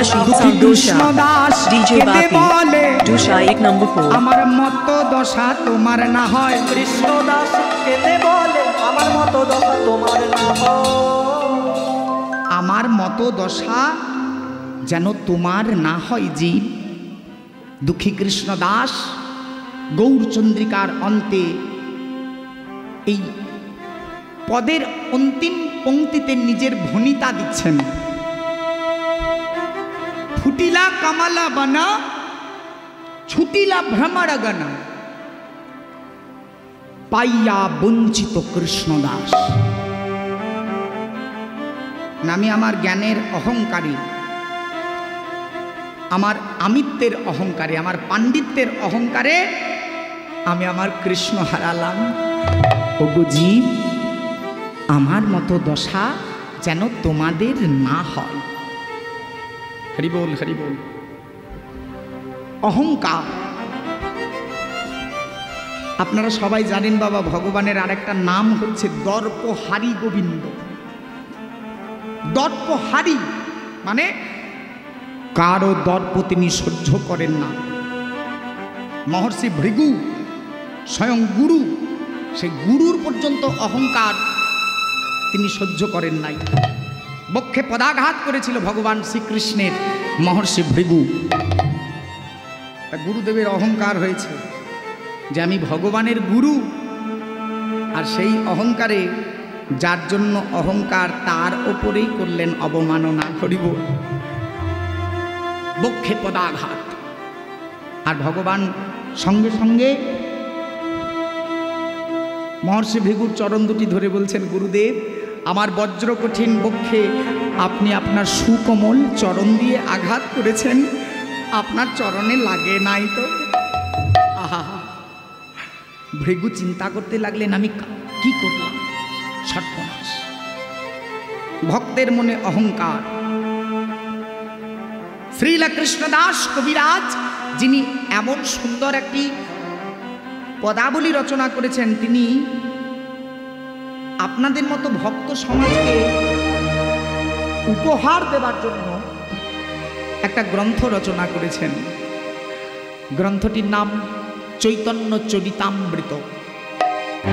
কৃষ্ণ দাস বলে আমার মতো দশা তোমার না হয়। কৃষ্ণ দাস কেঁদে বলে আমার মতো দশা তোমার না হয়। আমার মতো দশা যেন তোমার না হয় জীব। দুঃখী কৃষ্ণ দাস গৌরচন্দ্রিকার অন্তে এই পদের অন্তিম পংক্তিতে নিজের ভনিতা দিচ্ছেন। ফুটিলা কামালা বানা ছুটিলা ভ্রমরগণ পাইয়া বঞ্চিত কৃষ্ণদাস। আমি আমার জ্ঞানের অহংকারী, আমার আমিত্বের অহংকারে, আমার পাণ্ডিত্যের অহংকারে আমি আমার কৃষ্ণ হারালাম। ওগো জীব, আমার মতো দশা যেন তোমাদের না হয়। হরি বল, হরি বল। অহংকার আপনারা সবাই জানেন বাবা, ভগবানের আরেকটা নাম হচ্ছে দর্পহারি গোবিন্দ। দর্পহারি মানে কারো দর্প তিনি সহ্য করেন না। মহর্ষি ভৃগু স্বয়ং গুরু, সেই গুরুর পর্যন্ত অহংকার তিনি সহ্য করেন নাই। বক্ষে পদাঘাত করেছিল ভগবান শ্রীকৃষ্ণের মহর্ষি ভৃগু। গুরুদেবের অহংকার হয়েছে যে আমি ভগবানের গুরু, আর সেই অহংকারে যার জন্য অহংকার তার ওপরেই করলেন অবমাননা। হরিব, বক্ষে পদাঘাত। আর ভগবান সঙ্গে সঙ্গে মহর্ষি ভৃগুর চরণ দুটি ধরে বলছেন, গুরুদেব আমার বজ্র কঠিন বক্ষে আপনি আপনার সুকোমল চরণ দিয়ে আঘাত করেছেন, আপনার চরণে লাগে নাই তো? আহা, ভৃগু চিন্তা করতে লাগলেন আমি কি করলাম, সর্বনাশ। ভক্তের মনে অহংকার। শ্রীলা কৃষ্ণদাস কবিরাজ, যিনি এমন সুন্দর একটি পদাবলী রচনা করেছেন, তিনি আপনাদের মতো ভক্ত সমাজকে উপহার দেবার জন্য একটা গ্রন্থ রচনা করেছেন। গ্রন্থটির নাম চৈতন্য চরিতামৃত।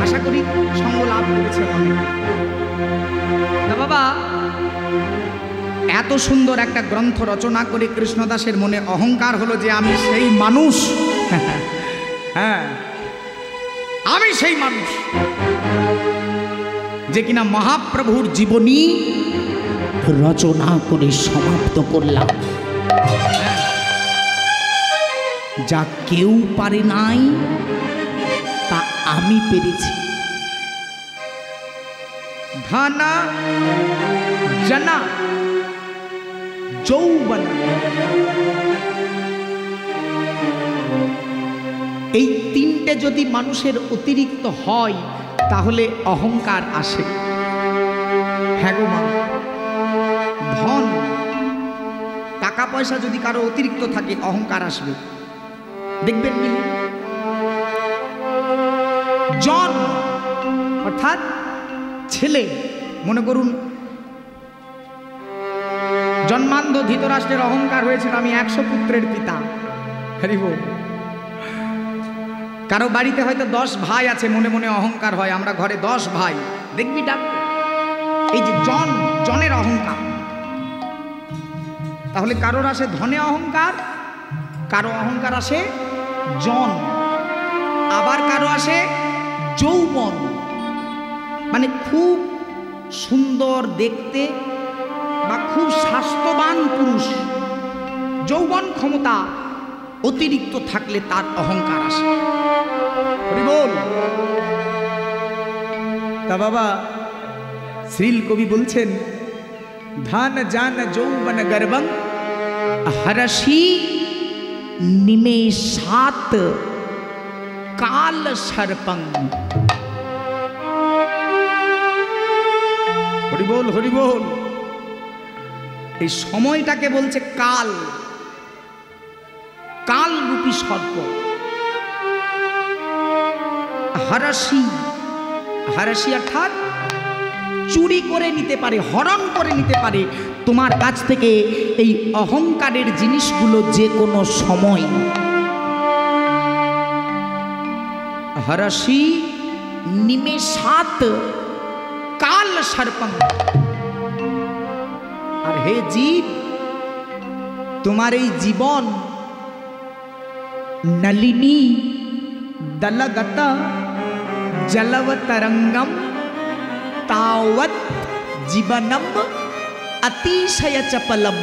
আশা করি সঙ্গ লাভ করেছেন অনেক। না বাবা, এত সুন্দর একটা গ্রন্থ রচনা করে কৃষ্ণদাসের মনে অহংকার হলো যে আমি সেই মানুষ। হ্যাঁ, আমি সেই মানুষ যে কিনা মহাপ্রভুর জীবনী রচনা করে সমাপ্ত করলাম। যা কেউ পারে নাই তা আমি পেরেছি। ধনা জনা যৌবন, এই তিনটে যদি মানুষের অতিরিক্ত হয় তাহলে অহংকার আসে। হ্যাঁ গো মা, ধন টাকা পয়সা যদি কারো অতিরিক্ত থাকে অহংকার আসবে, দেখবেন মিলি। জন অর্থাৎ ছেলে, মনে করুন জন্মান্ধ ধৃতরাষ্ট্রের অহংকার হয়েছিল আমি 100 পুত্রের পিতা। হরিব, কারো বাড়িতে হয়তো 10 ভাই আছে, মনে মনে অহংকার হয় আমরা ঘরে 10 ভাই। দেখবি ডাক, এই যে জনের অহংকার। তাহলে কারোর আসে ধনে অহংকার, কারো অহংকার আসে জন, আবার কারো আসে যৌবন, মানে খুব সুন্দর দেখতে বা খুব স্বাস্থ্যবান পুরুষ। যৌবন ক্ষমতা অতিরিক্ত থাকলে তার অহংকার আসে। বল তা বাবা, শ্রীল কবি বলছেন, ধান জান যৌবন গর্বং হরষি নিমেষাত কাল সর্পং। হরি বল, হরি বল। এই সময়টাকে বলছে কাল, কাল রূপী সর্প। হরষি, হরষি অর্থাৎ চুরি করে নিতে পারে, হরণ করে নিতে পারে তোমার কাছ থেকে এই অহংকারের জিনিসগুলো যে কোনো সময়। হরষি নিমেষাত কাল সর্পং। আর হে জীব, তোমার এই জীবন নলিনী দলগত জলবতরঙ্গম তাওত জীবনম অতিশয় চপলম।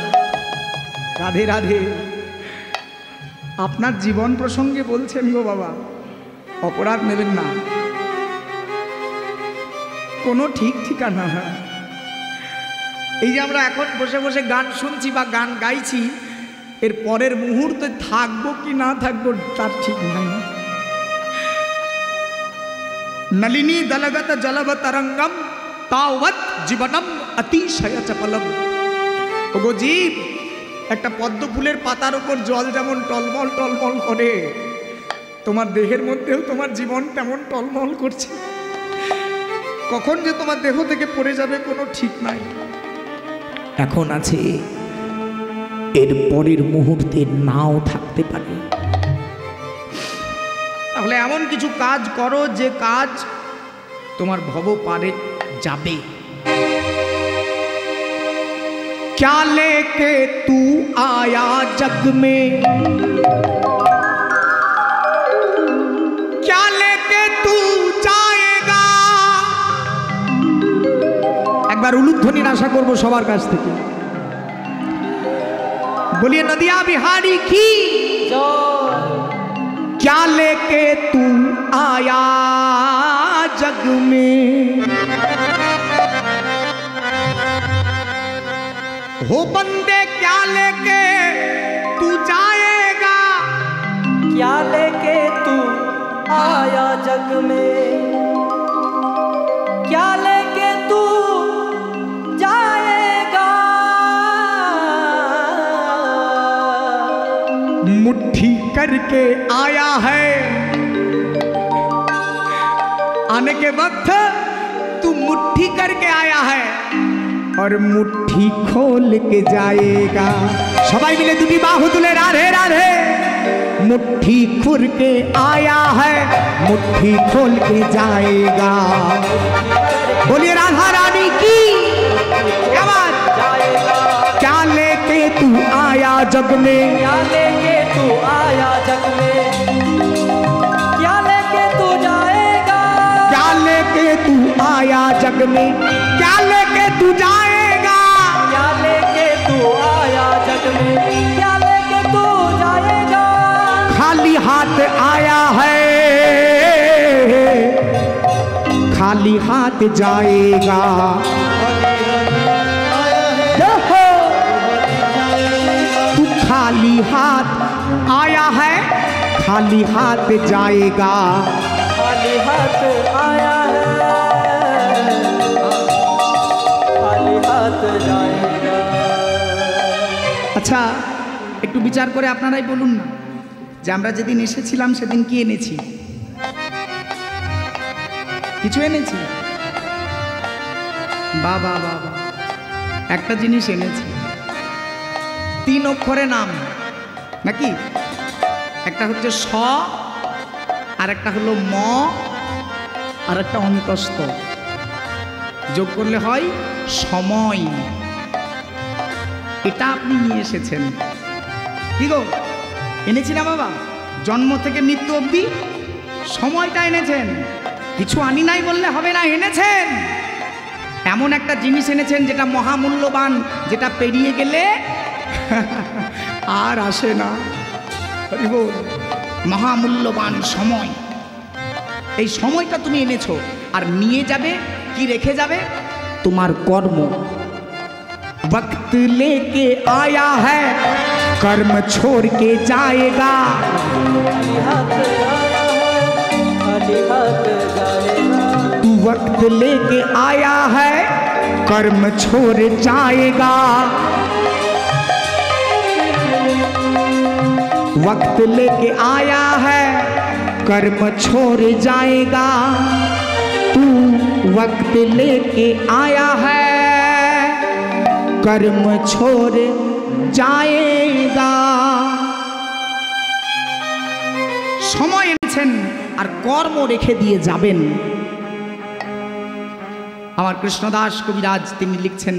রাধে রাধে। আপনার জীবন প্রসঙ্গে বলছেন গো বাবা, অপরাধ নেবেন না, কোনো ঠিক ঠিকানা না। এই যে আমরা এখন বসে বসে গান শুনছি বা গান গাইছি, এর পরের মুহূর্তে থাকবো কি না থাকবো তার ঠিক নাই। নলিনী দলগত জলবতরঙ্গম তাওত জীবনম অতিশয় চপলম। ওগো জীব, একটা পদ্ম ফুলের পাতার উপর জল যেমন টলমল টলমল করে, তোমার দেহের মধ্যেও তোমার জীবন তেমন টলমল করছে। কখন যে তোমার দেহ থেকে পড়ে যাবে কোনো ঠিক নাই। এখন আছে, এর পরের মুহূর্তে নাও থাকতে পারে। তাহলে এমন কিছু কাজ করো যে কাজ তোমার ভব পারে যাবে। क्या लेके तू आया जग में, क्या लेके तू जाएगा। একবার উলুধ্বনির আশা করবো সবার কাছ থেকে। बोलिए नदिया बिहारी की क्या लेके तू आया जग में, हो बंदे क्या लेके तू जाएगा। क्या लेके तू आया जग में, क्या लेके तू जाएगा। मुट्ठी करके आया है, आने के वक्त तू मुट्ठी करके आया है और मुट्ठी खोल के जाएगा। सबाई मिले दुटी बाहु तुले राधे राधे। मुट्ठी खुर के आया है, मुट्ठी खोल के जाएगा। बोलिए राधा रानी की क्या बात। क्या लेके तू आया जग में, क्या लेके तू आया जग में, क्या लेके तू जाएगा। क्या लेके तू आया जग में, क्या लेके तू जाएगा। क्या लेके तू आया जग में, क्या लेके तू जाएगा। खाली हाथ आया है, खाली हाथ जाएगा। तू खाली हाथ आया है, खाली हाथ जाएगा। खाली हाथ आया है, खाली हाथ जाएगा। আচ্ছা, একটু বিচার করে আপনারাই বলুন না যে আমরা যেদিন এসেছিলাম সেদিন কি এনেছি? কিছু এনেছি? বাবা বাবা, একটা জিনিস এনেছি, 3 অক্ষরে নাম নাকি? একটা হচ্ছে স, আর একটা হলো ম, আর একটা অন্তস্থ, যোগ করলে হয় সময়। এটা আপনি নিয়ে এসেছেন। কি গো, এনেছি না বাবা? জন্ম থেকে মৃত্যু অবধি সময়টা এনেছেন। কিছু আনি নাই বললে হবে না, এনেছেন। এমন একটা জিনিস এনেছেন যেটা মহামূল্যবান, যেটা পেরিয়ে গেলে আর আসে না। হরি বল। মহামূল্যবান সময়, এই সময়টা তুমি এনেছো। আর নিয়ে যাবে কি, রেখে যাবে? তোমার কর্ম। वक्त लेके आया है, कर्म छोड़ के जाएगा। खाली हाथ आया है, खाली हाथ जाएगा। तू वक्त लेके आया है, कर्म छोड़ जाएगा। वक्त लेके आया है, कर्म छोड़ जाएगा। तू वक्त लेके आया है कर्म छोड़ जाएगा। সময় এনেছেন আর কর্ম রেখে দিয়ে যাবেন। আমার কৃষ্ণদাস কবিরাজ তিনি লিখছেন,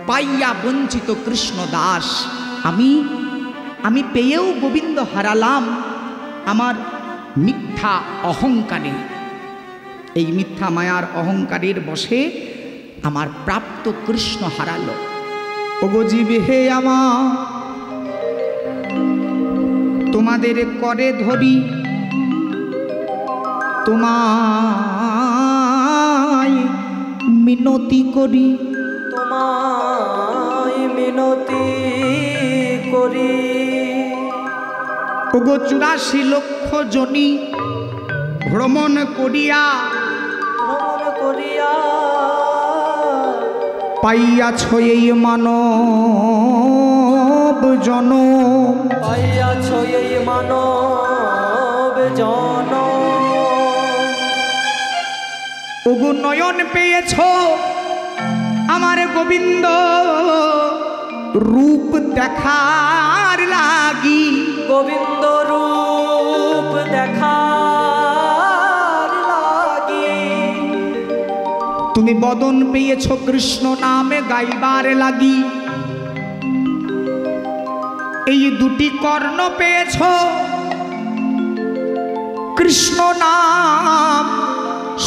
পাইয়া বঞ্চিত কৃষ্ণদাস আমি পেয়েও গোবিন্দ হারালাম আমার মিথ্যা অহংকারে। এই মিথ্যা মায়ার অহংকারের বশে আমার প্রাপ্ত কৃষ্ণ হারালো। ওগো জীব হে আমার, তোমাদের করে ধরি তোমায় মিনতি করি, তোমায় মিনতি করি। ওগো 84 লক্ষ জনি ভ্রমণ করিয়া পাইয়াছ এই মানব জনম, পাইয়াছ এই মানব জনম। ওগো নয়ন পেয়েছ আমার গোবিন্দ রূপ দেখার লাগি, গোবিন্দ রূপ দেখার লাগি। তুমি বদন পেয়েছ কৃষ্ণ নামে গাইবার লাগি, এই দুটি কর্ণ পেয়েছ কৃষ্ণ নাম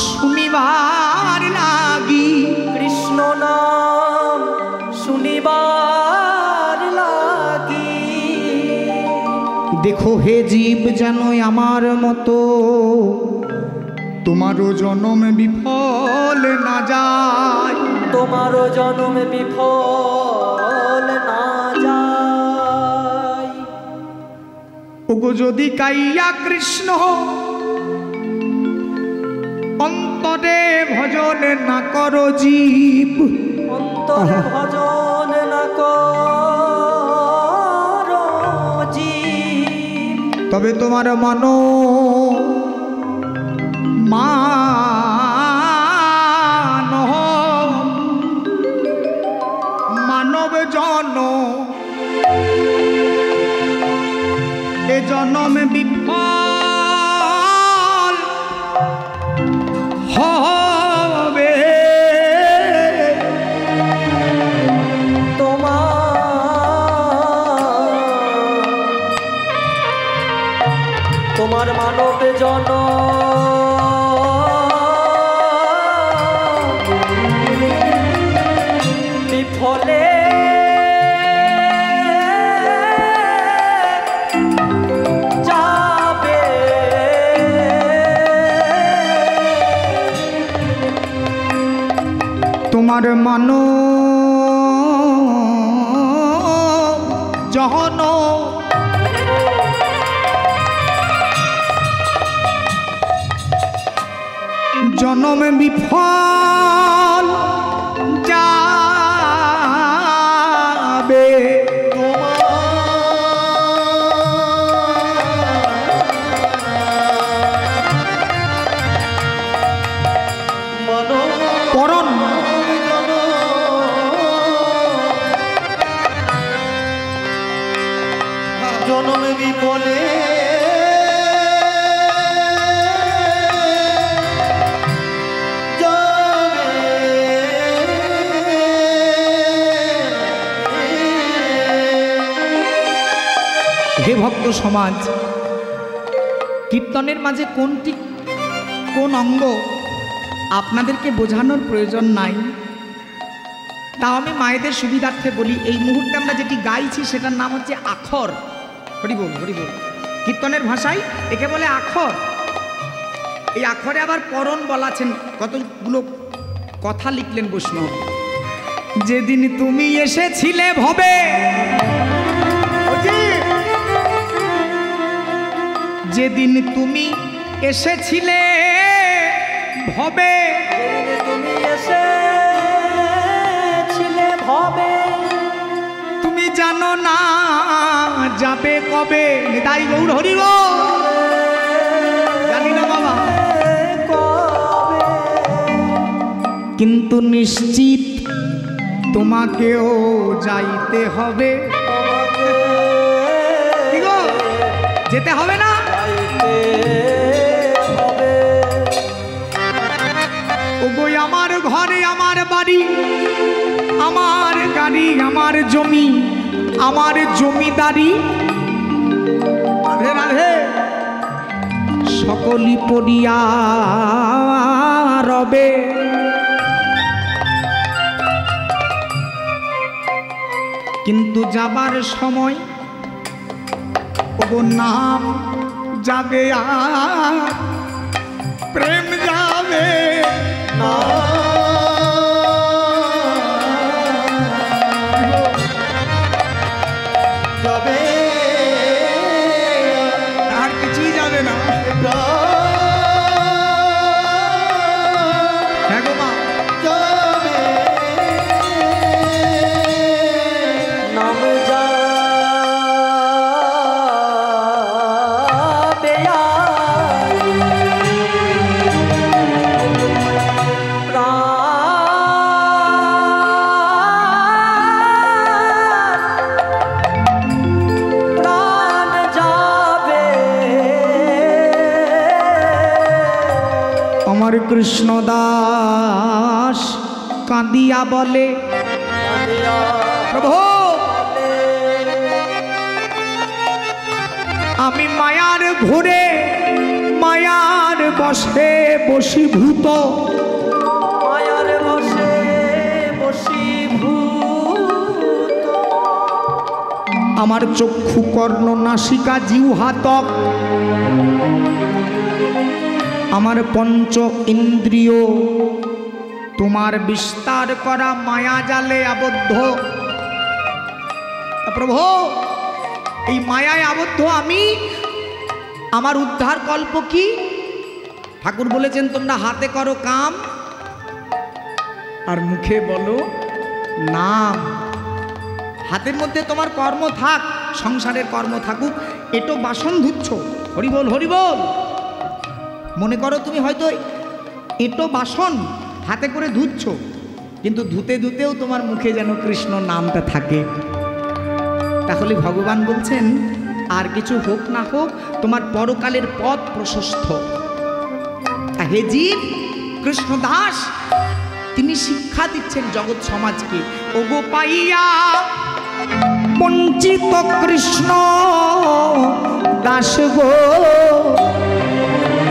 শুনিবার লাগি, কৃষ্ণ নাম শুনিবার লাগি। দেখো হে জীব যেন আমার মতো তোমারও জনম বিফল না যায়, তোমারও জনম বিফল না যায়। ওগো যদি কাইয়া কৃষ্ণ অন্তরে ভজন না করো জীব, অন্তরে ভজন না করো জীব, তবে তোমার মন মানব জন এ জনম বিফল হবে। তোমার মানব জন বিফলে যাবে। তোমার মানো জহন জনম বিফল যাবে। করণ জনম বিফলে হে ভক্ত সমাজ, কীর্তনের মাঝে কোনটি কোন অঙ্গ আপনাদেরকে বোঝানোর প্রয়োজন নাই, তাও আমি মায়েদের সুবিধার্থে বলি। এই মুহূর্তে আমরা যেটি গাইছি সেটার নাম হচ্ছে আখর। হরিবোল হরিবোল, কীর্তনের ভাষায় একে বলে আখর। এই আখরে আবার পরণ বলাছেন, কতগুলো কথা লিখলেন বৈষ্ণব। যেদিন তুমি এসেছিলে ভবে, যেদিন তুমি এসেছিলে ভবে, তুমি এসেছিলে ভবে, তুমি জানো না যাবে কবে। নিতাই গৌর হরি গো, জানি না বাবা। কিন্তু নিশ্চিত তোমাকেও যাইতে হবে। কি গো, যেতে হবে না? ওগো আমার ঘরে আমার বাড়ি, আমার গাড়ি, আমার জমি, আমার জমিদারি, রাধে রাধে, সকলই পড়িয়া রবে। কিন্তু যাবার সময় ওগো নাম যাবে আর প্রেম যাবে না। যাবে আর কিছুই যাবে না। হ্যাঁ গো মা, যাবে নাম যাবে প্রাণ যাবে। আমার কৃষ্ণ দাস কাঁদিয়া বলে, প্রভু আমি মায়ার ঘুরে মায়ার বসে বশীভূত, মায়ার বসে বশীভূত। আমার চক্ষু কর্ণ নাসিকা জিহ্বা ত্বক, আমার পঞ্চ ইন্দ্রিয় তোমার বিস্তার করা মায়া জালে আবদ্ধ। প্রভু এই মায়ায় আবদ্ধ আমি, আমার উদ্ধার কল্প কি? ঠাকুর বলেছেন তোমরা হাতে করো কাম আর মুখে বলো নাম। হাতের মধ্যে তোমার কর্ম থাক, সংসারের কর্ম থাকুক, এটো বাসন ধুচ্ছ, হরি বল হরি বল। মনে করো তুমি হয়তো এটো বাসন হাতে করে ধুচ্ছ, কিন্তু ধুতে ধুতেও তোমার মুখে যেন কৃষ্ণ নামটা থাকে। তাহলে ভগবান বলছেন আর কিছু হোক না হোক তোমার পরকালের পথ প্রশস্ত। হে জীব, কৃষ্ণ দাস তিনি শিক্ষা দিচ্ছেন জগৎ সমাজকে। ওগো পাইয়া বঞ্চিত কৃষ্ণ দাস গো,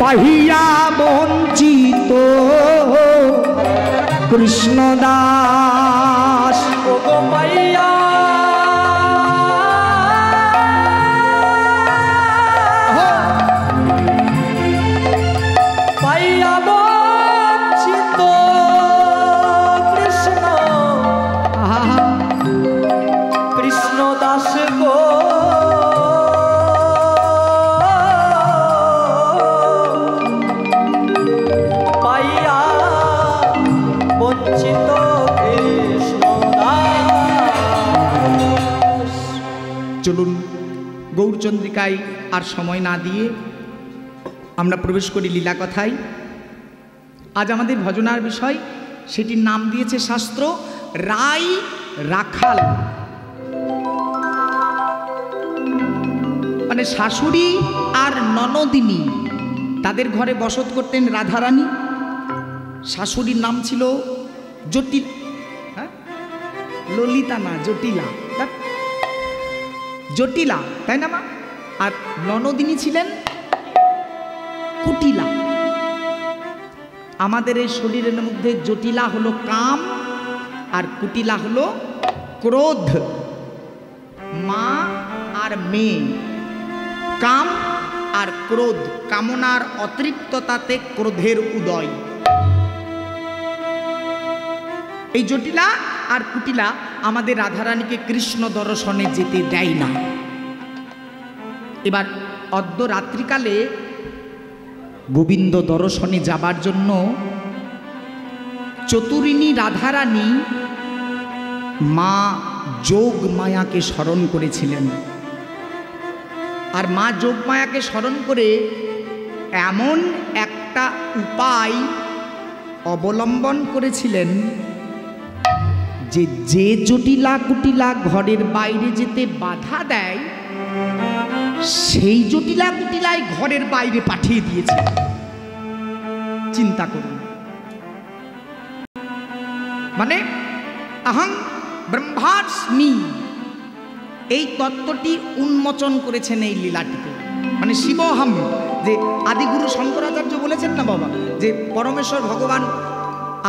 পাহিয়া বঞ্চিত কৃষ্ণ দাস। ওগো পাইয়া পাইয়া বঞ্চিত কৃষ্ণ, কৃষ্ণ দাস গো, পাইয়া বঞ্চিত কৃষ্ণ দাস। চলুন গৌরচন্দ্রিকায় আর সময় না দিয়ে আমরা প্রবেশ করি লীলা কথায়। আজ আমাদের ভজনার বিষয়, সেটির নাম দিয়েছে শাস্ত্র রাই রাখাল। মানে শাশুড়ি আর ননদিনী, তাদের ঘরে বসত করতেন রাধারানী। শাশুড়ির নাম ছিল জটিল, হ্যাঁ ললিতা না জটিলা, জটিলা তাই না মা? আর ননদিনী ছিলেন কুটিলা। আমাদের এই শরীরের মধ্যে জটিলা হলো কাম আর কুটিলা হলো ক্রোধ। মা আর মেয়ে, কাম আর ক্রোধ, কামনার অতৃপ্ততাতে ক্রোধের উদয়। এই জটিলা আর কুটিলা আমাদের রাধারানীকে কৃষ্ণ দর্শনে যেতে দেয় না। এবার অদ্য রাত্রিকালে গোবিন্দ দর্শনে যাবার জন্য চতুরিণী রাধারানী মা যোগ মায়াকে স্মরণ করেছিলেন। আর মা যোগ মায়াকে স্মরণ করে এমন একটা উপায় অবলম্বন করেছিলেন যে যে জটিলা কুটিলা ঘরের বাইরে যেতে বাধা দেয় সেই জটিলা কুটিলাই ঘরের বাইরে পাঠিয়ে দিয়েছে। চিন্তা করুন, মানে অহং ব্রহ্মাস্মি এই তত্ত্বটি উন্মোচন করেছেন এই লীলাটিতে। মানে শিবহম, যে আদিগুরু শঙ্করাচার্য বলেছেন না বাবা, যে পরমেশ্বর ভগবান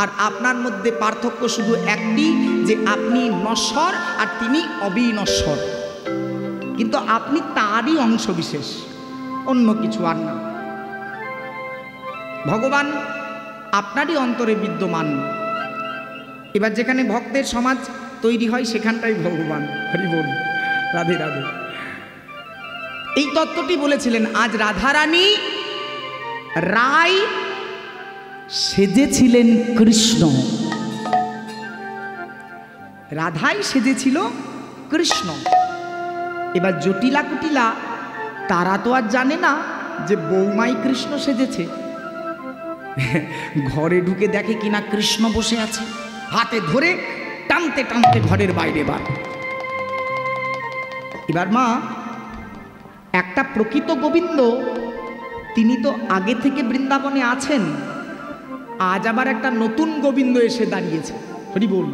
আর আপনার মধ্যে পার্থক্য শুধু একটি, যে আপনি নশ্বর আর তিনি অবিনশ্বর, কিন্তু আপনি তারই অংশ বিশেষ, অন্য কিছু আর না। ভগবান আপনারই অন্তরে বিদ্যমান। এবার যেখানে ভক্তের সমাজ তৈরি হয় সেখানটাই ভগবান। হরি বল, রাধে রাধে। এই তত্ত্বটি বলেছিলেন। আজ রাধারানী রায় সেজেছিলেন কৃষ্ণ, রাধাই সেজেছিল কৃষ্ণ। এবার জটিলা কুটিলা তারা তো আর জানে না যে বৌমাই কৃষ্ণ সেজেছে। ঘরে ঢুকে দেখে কিনা কৃষ্ণ বসে আছে, হাতে ধরে টানতে টানতে ঘরের বাইরে বার। এবার মা, একটা প্রকৃত গোবিন্দ তিনি তো আগে থেকে বৃন্দাবনে আছেন, আজ আবার একটা নতুন গোবিন্দ এসে দাঁড়িয়েছে। হরি বল।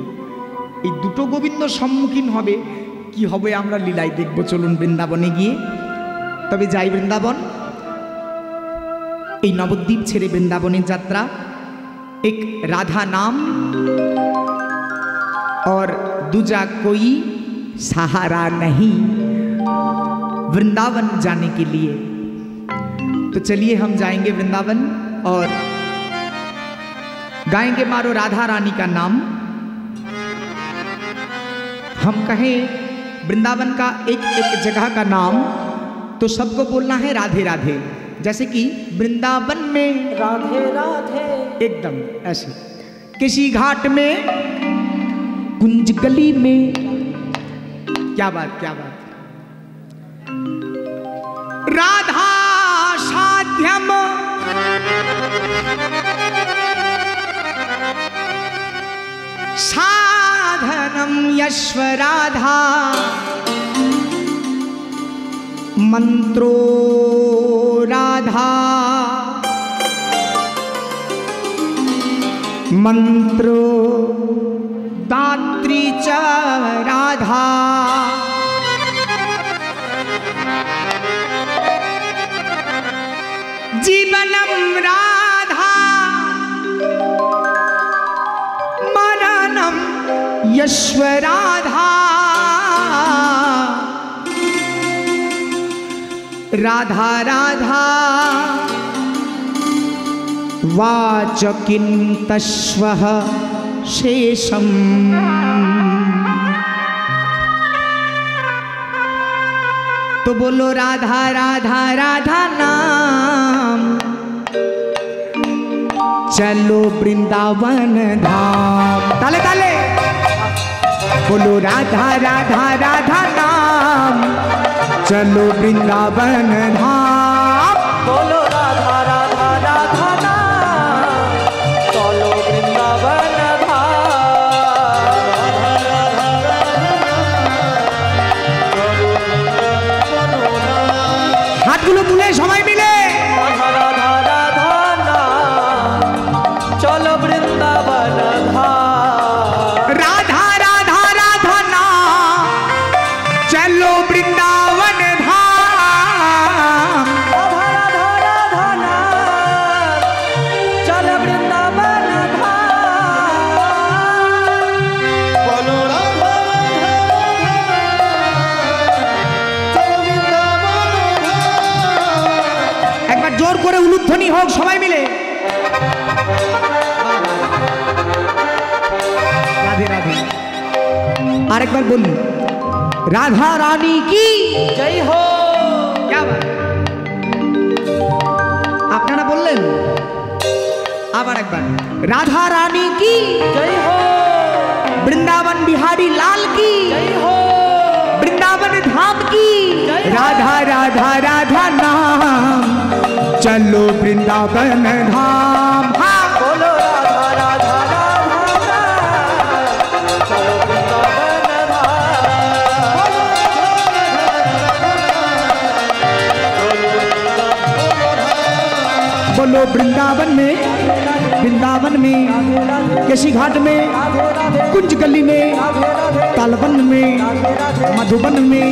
এই দুটো গোবিন্দ সম্মুখীন হবে, কি হবে আমরা লীলায় দেখব। চলুন বৃন্দাবনে গিয়ে, তবে যাই বৃন্দাবন। এই নবদ্বীপ ছেড়ে বৃন্দাবনের যাত্রা। एक राधा नाम और दूजा कोई सहारा नहीं वृंदावन जाने के लिए। तो चलिए हम जाएंगे वृंदावन और गाएंगे मारो राधा रानी का नाम। हम कहें वृंदावन का एक एक जगह का नाम, तो सबको बोलना है राधे राधे। जैसे कि वृंदावन में राधे राधे, एकदम ऐसे। किसी घाट में, कुंज गली में, क्या बात क्या बात। राधा साध्यम साधनम यश्व राधा मंत्रो राधा मंत्रो दात्री च राधा जीवनम राधा मरणम यश्व राधा राधा राधा वाचकिन्तश्वः शेषम्। तो बोलो राधा राधा राधा नाम, चलो वृंदावन धाम। ताले ताले। बोलो राधा राधा राधा नाम, चलो वृंदावन धाम। बोलो राधा राधा राधा नाम, चलो वृंदावन धाम। हाथगुलो तुले सबाई मिले राधा राधा राधा नाम, चलो वृंदावन धाम। राधा राधा राधा नाम, चलो वृंदावन धाम। राधा राधा राधा नाम, चलो वृंदावन धाम। बोलो राधा एक बार जोर करे उलुध्वनि होक सबाई मिले। राधे राधे। और एक बार बोली राधा रानी की जय हो। क्या बात। আপনারা বললেন আবার একবার রাধা রানী কি जय हो। वृंदावन बिहारी लाल की जय हो। वृंदावन धाम की राधा राधा राधा नाम, चलो वृंदावन धाम। हाँ बोलो राधा बोलो वृंदावन में, वृंदावन में, केशी घाट में, कुंज गली में, तालवन में, मधुबन में,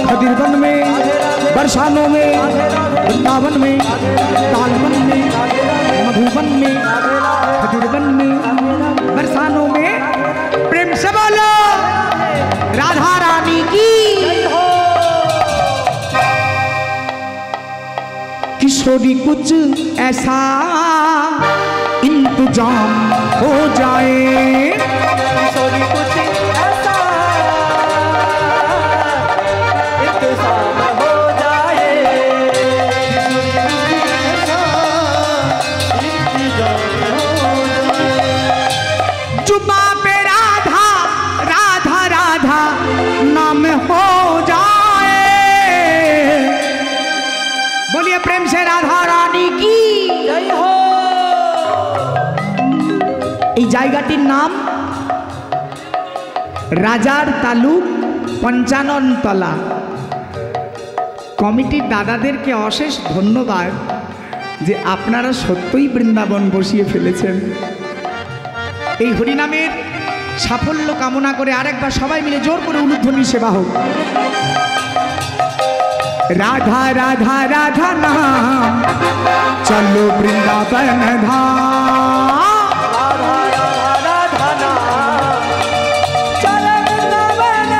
खदिरवन में, बरसानों में, वृंदावन में, तालवन में, मधुबन में, खदिरवन में, बरसानों में। प्रेम से बोलो राधा रानी की। किशोरी कुछ ऐसा इंतजाम हो जाए, किशोरी कुछ ऐसा इंतजाम हो जाए, जुबा पे राधा राधा राधा नाम हो जाए। बोलिए प्रेम से राधा रानी की जय हो। এই জায়গাটির নাম রাজার তালুক পঞ্চাননতলা। কমিটির দাদাদেরকে অশেষ ধন্যবাদ যে আপনারা সত্যই বৃন্দাবন বসিয়ে ফেলেছেন। এই হরিনামের সাফল্য কামনা করে আরেকবার সবাই মিলে জোর করে উলুধ্বনি সেবা হোক। রাধা রাধা রাধা নাম চলো বৃন্দাবন ধাম, राधा राधा राधा नाम चल वृंदावन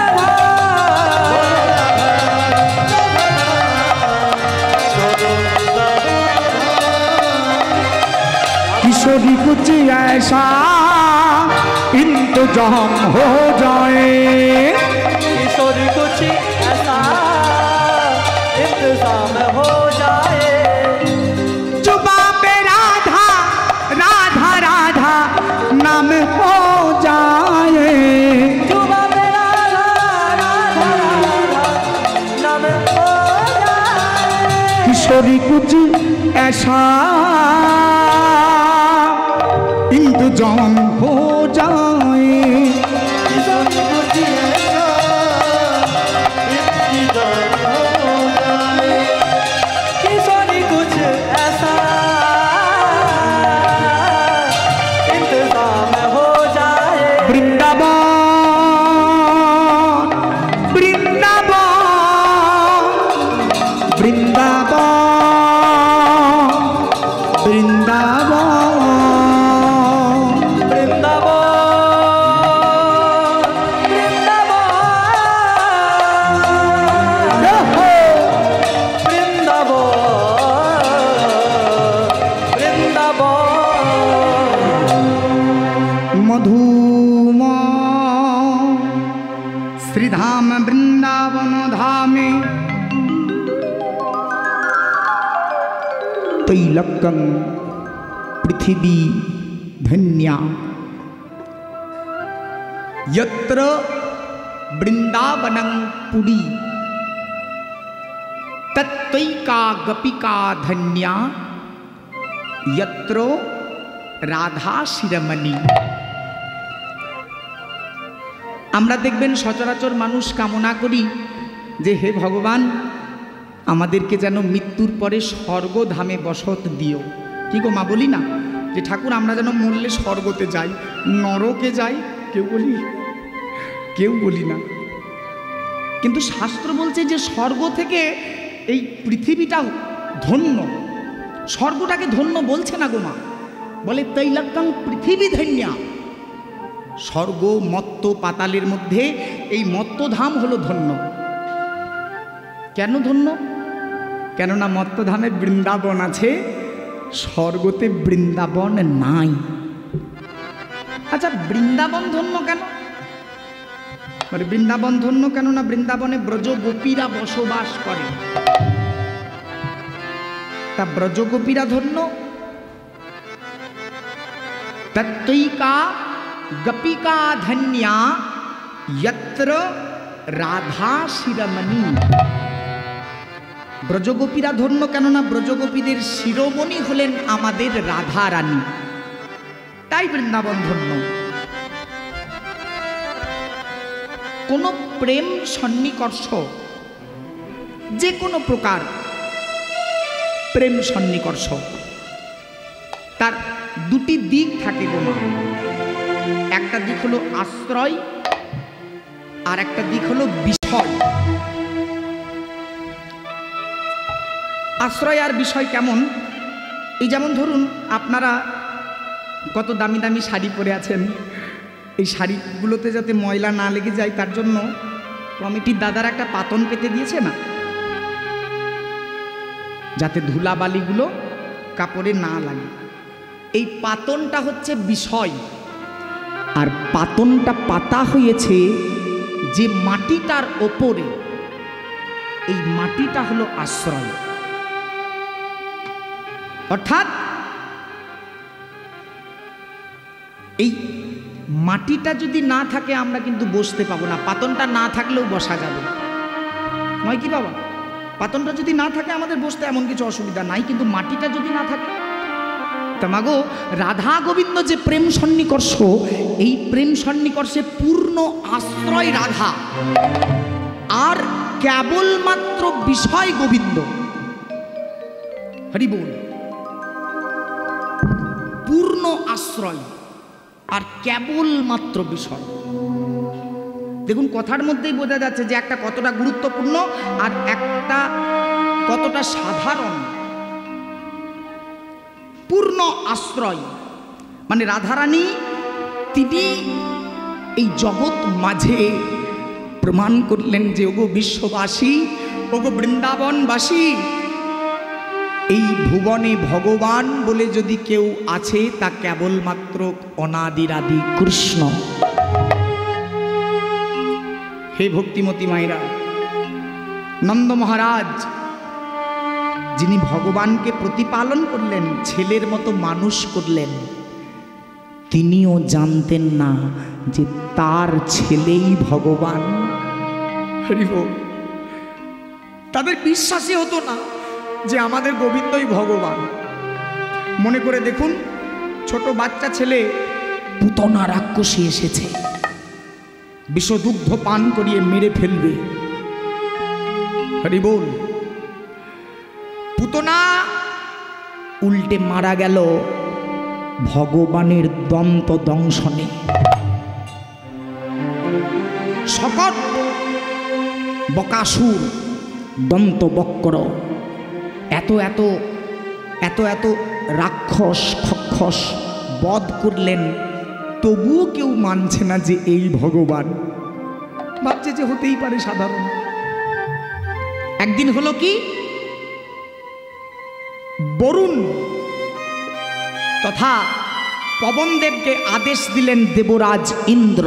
किशोरी कुछ ऐसा इंतजाम हो जाए, किशोरी कुछ ऐसा इंतजाम हो जाए, जुबा पे राधा राधा राधा नाम हो जाए, जुबा पे राधा राधा राधा नाम हो जाए, किशोरी कुछ ऐसा इंतजाम हो जाए, किशोरी कुछ ऐसा इंतजाम हो जाए, किशोरी कुछ ऐसा इंतजाम हो जाए, वृंदावन वृंदावन वृंदावन वृंदावन मधुमा श्रीधाम वृंदावन धामे तैलक्कं पृथिवी धन्या यत्र वृंदावनं पुरी तत्त्वैका गपिका धन्या यत्रो রাধা শিরোমণি। আমরা দেখবেন সচরাচর মানুষ কামনা করি যে হে ভগবান আমাদেরকে যেন মৃত্যুর পরে স্বর্গধামে বসত দিও। কি গো মা বলি না যে ঠাকুর আমরা যেন মরলে স্বর্গতে যাই, নরকে যাই, কেউ বলি না। কিন্তু শাস্ত্র বলছে যে স্বর্গ থেকে এই পৃথিবীটা ধন্য, স্বর্গটাকে ধন্য বলছে না গো মা, বলে তৈলক্কং পৃথিবী ধন্যা। স্বর্গ মত্ত পাতালের মধ্যে এই মত্তধাম হলো ধন্য। কেন ধন্য? কেননা মত্তধামে বৃন্দাবন আছে, স্বর্গতে বৃন্দাবন নাই। আচ্ছা বৃন্দাবন ধন্য কেন? মানে বৃন্দাবন ধন্য কেন না বৃন্দাবনে ব্রজ গোপীরা বসবাস করে, তা ব্রজ গোপীরা ধন্য। तत्त्वैका गपिका धन्या यत्र राधा शिरोमणि। ব্রজগোপীরা ধন্য কেননা ব্রজগোপীদের শিরোমণি হলেন আমাদের রাধা রানী, তাই বৃন্দাবন ধন্য। কোন প্রেম সন্নিকর্ষ, যে কোনো প্রকার প্রেম সন্নিকর্ষ দুটি দিক থাকে গো মা। একটা দিক হলো আশ্রয়, আর একটা দিক হলো বিষয়। আশ্রয় আর বিষয় কেমন? এই যেমন ধরুন আপনারা কত দামি দামি শাড়ি পরে আছেন, এই শাড়িগুলোতে যাতে ময়লা না লেগে যায় তার জন্য কমিটির দাদারা একটা পাতন পেতে দিয়েছে না, যাতে ধুলাবালিগুলো কাপড়ে না লাগে। এই পাতনটা হচ্ছে বিষয়, আর পাতনটা পাতা হয়েছে যে মাটিটার ওপরে, এই মাটিটা হলো আশ্রয়। অর্থাৎ এই মাটিটা যদি না থাকে আমরা কিন্তু বসতে পাবো না, পাতনটা না থাকলেও বসা যাবে নয় কি বাবা? পাতনটা যদি না থাকে আমাদের বসতে এমন কিছু অসুবিধা নাই, কিন্তু মাটিটা যদি না থাকে। তা মাগো, রাধা গোবিন্দ যে প্রেম সন্নিকর্ষ, এই প্রেম সন্নিকর্ষে পূর্ণ আশ্রয় রাধা, আর কেবলমাত্র বিষয় গোবিন্দ। হরি বল। পূর্ণ আশ্রয় আর কেবলমাত্র বিষয়। দেখুন কথার মধ্যেই বোঝা যাচ্ছে যে একটা কতটা গুরুত্বপূর্ণ আর একটা কতটা সাধারণ। পূর্ণ আশ্রয় মানে রাধারানী তিনি এই জগৎ মাঝে প্রমাণ করলেন যে ওগো বিশ্ববাসী, ওগো বৃন্দাবনবাসী, এই ভুবনে ভগবান বলে যদি কেউ আছে তা কেবলমাত্র অনাদিরাদি কৃষ্ণ। হে ভক্তিমতী মায়েরা, নন্দ মহারাজ যিনি ভগবানকে প্রতিপালন করলেন, ছেলের মতো মানুষ করলেন, তিনিও জানতেন না যে তার ছেলেই ভগবান। হরি বল। তাদের বিশ্বাসই হতো না যে আমাদের গোবিন্দই ভগবান। মনে করে দেখুন, ছোট বাচ্চা ছেলে পুতনা রাক্ষসী এসেছে, বিষদুগ্ধ পান করিয়ে মেরে ফেলবে। হরি বল। পুতনা উল্টে মারা গেল ভগবানের দন্ত দংশনে। শকট বকাসুর দন্ত বক্র এত এত এত এত রাক্ষস খক্ষস বধ করলেন, তবুও কেউ মানছে না যে এই ভগবান। ভাবছে যে হতেই পারে সাধারণ। একদিন হলো কি, বরুণ তথা পবনদেবকে আদেশ দিলেন দেবরাজ ইন্দ্র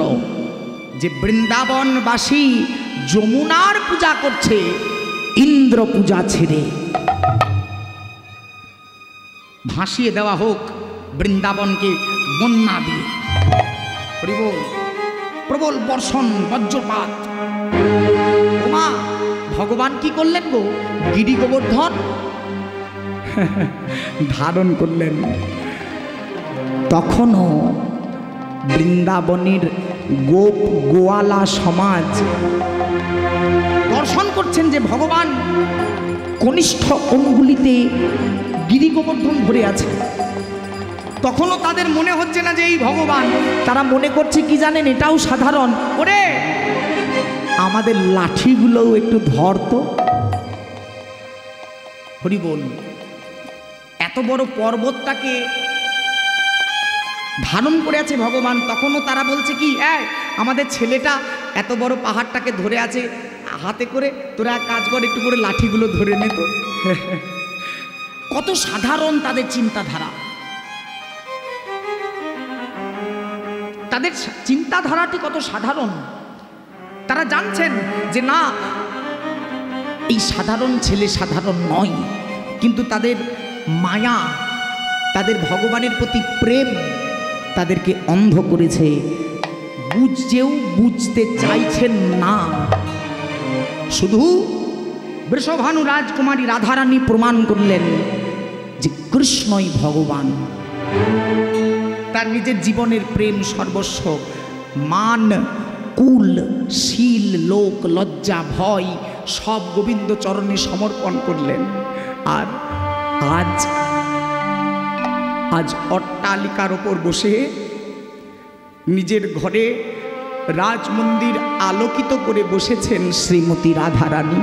যে বৃন্দাবনবাসী যমুনার পূজা করছে, ইন্দ্র পূজা ছেড়ে ভাসিয়ে দেওয়া হোক বৃন্দাবনকে বন্যা দিয়ে। প্রবল প্রবল বর্ষণ, বজ্রপাত। ওমা, ভগবান কি করলেন গো? গিরি গোবর্ধন ধারণ করলেন। তখনও বৃন্দাবনের গোপ গোয়ালা সমাজ দর্শন করছেন যে ভগবান কনিষ্ঠ অঙ্গুলিতে গিরি গোবর্ধন ধরে আছে। তখনও তাদের মনে হচ্ছে না যে এই ভগবান। তারা মনে করছে কি জানেন, এটাও সাধারণ। ওরে, আমাদের লাঠিগুলোও একটু ধরতো। হরি বল। এত বড় পর্বতটাকে ধারণ করে আছে ভগবান, তখনও তারা বলছে কি, আমাদের ছেলেটা এত বড় পাহাড়টাকে ধরে আছে হাতে করে, তোরা এক কাজ কর, একটু করে লাঠিগুলো ধরে নে তো। কত সাধারণ তাদের চিন্তাধারা। তাদের চিন্তাধারাটি কত সাধারণ। তারা জানছেন যে না, এই সাধারণ ছেলে সাধারণ নয়, কিন্তু তাদের মায়া, তাদের ভগবানের প্রতি প্রেম তাদেরকে অন্ধ করেছে। বুঝছেও বুঝতে চাইছেন না। শুধু বৃষভানু রাজকুমারী রাধারানী প্রমাণ করলেন যে কৃষ্ণই ভগবান। তার নিজের জীবনের প্রেম সর্বস্ব, মান, কুল, শীল, লোক, লজ্জা, ভয় সব গোবিন্দ চরণে সমর্পণ করলেন। আর আজ অট্টালিকার ওপর বসে নিজের ঘরে রাজমন্দির আলোকিত করে বসেছেন শ্রীমতী রাধারানী।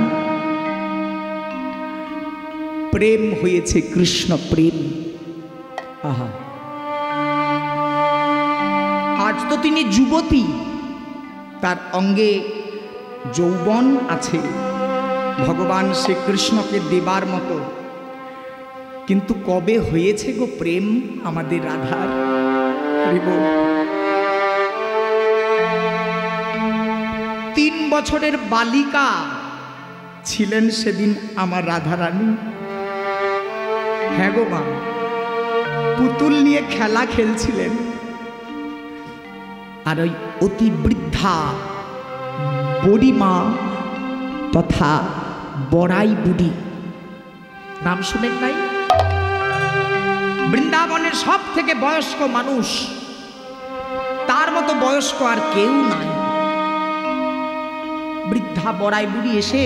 প্রেম হয়েছে কৃষ্ণ প্রেম। আহা, আজ তো তিনি যুবতী, তার অঙ্গে যৌবন আছে ভগবান শ্রীকৃষ্ণকে দেবার মতো, কিন্তু কবে হয়েছে গো প্রেম আমাদের রাধার? হরিব। 3 বছরের বালিকা ছিলেন সেদিন আমার রাধারানী। হ্যাঁ গো মা, পুতুল নিয়ে খেলা খেলছিলেন, আর ওই অতি বৃদ্ধা বুড়িমা তথা বড়াই বুড়ি, নাম শুনেন নাই? বৃন্দাবনের সব থেকে বয়স্ক মানুষ, তার মতো বয়স্ক আর কেউ নাই। বৃদ্ধা বড়াই বুড়ি এসে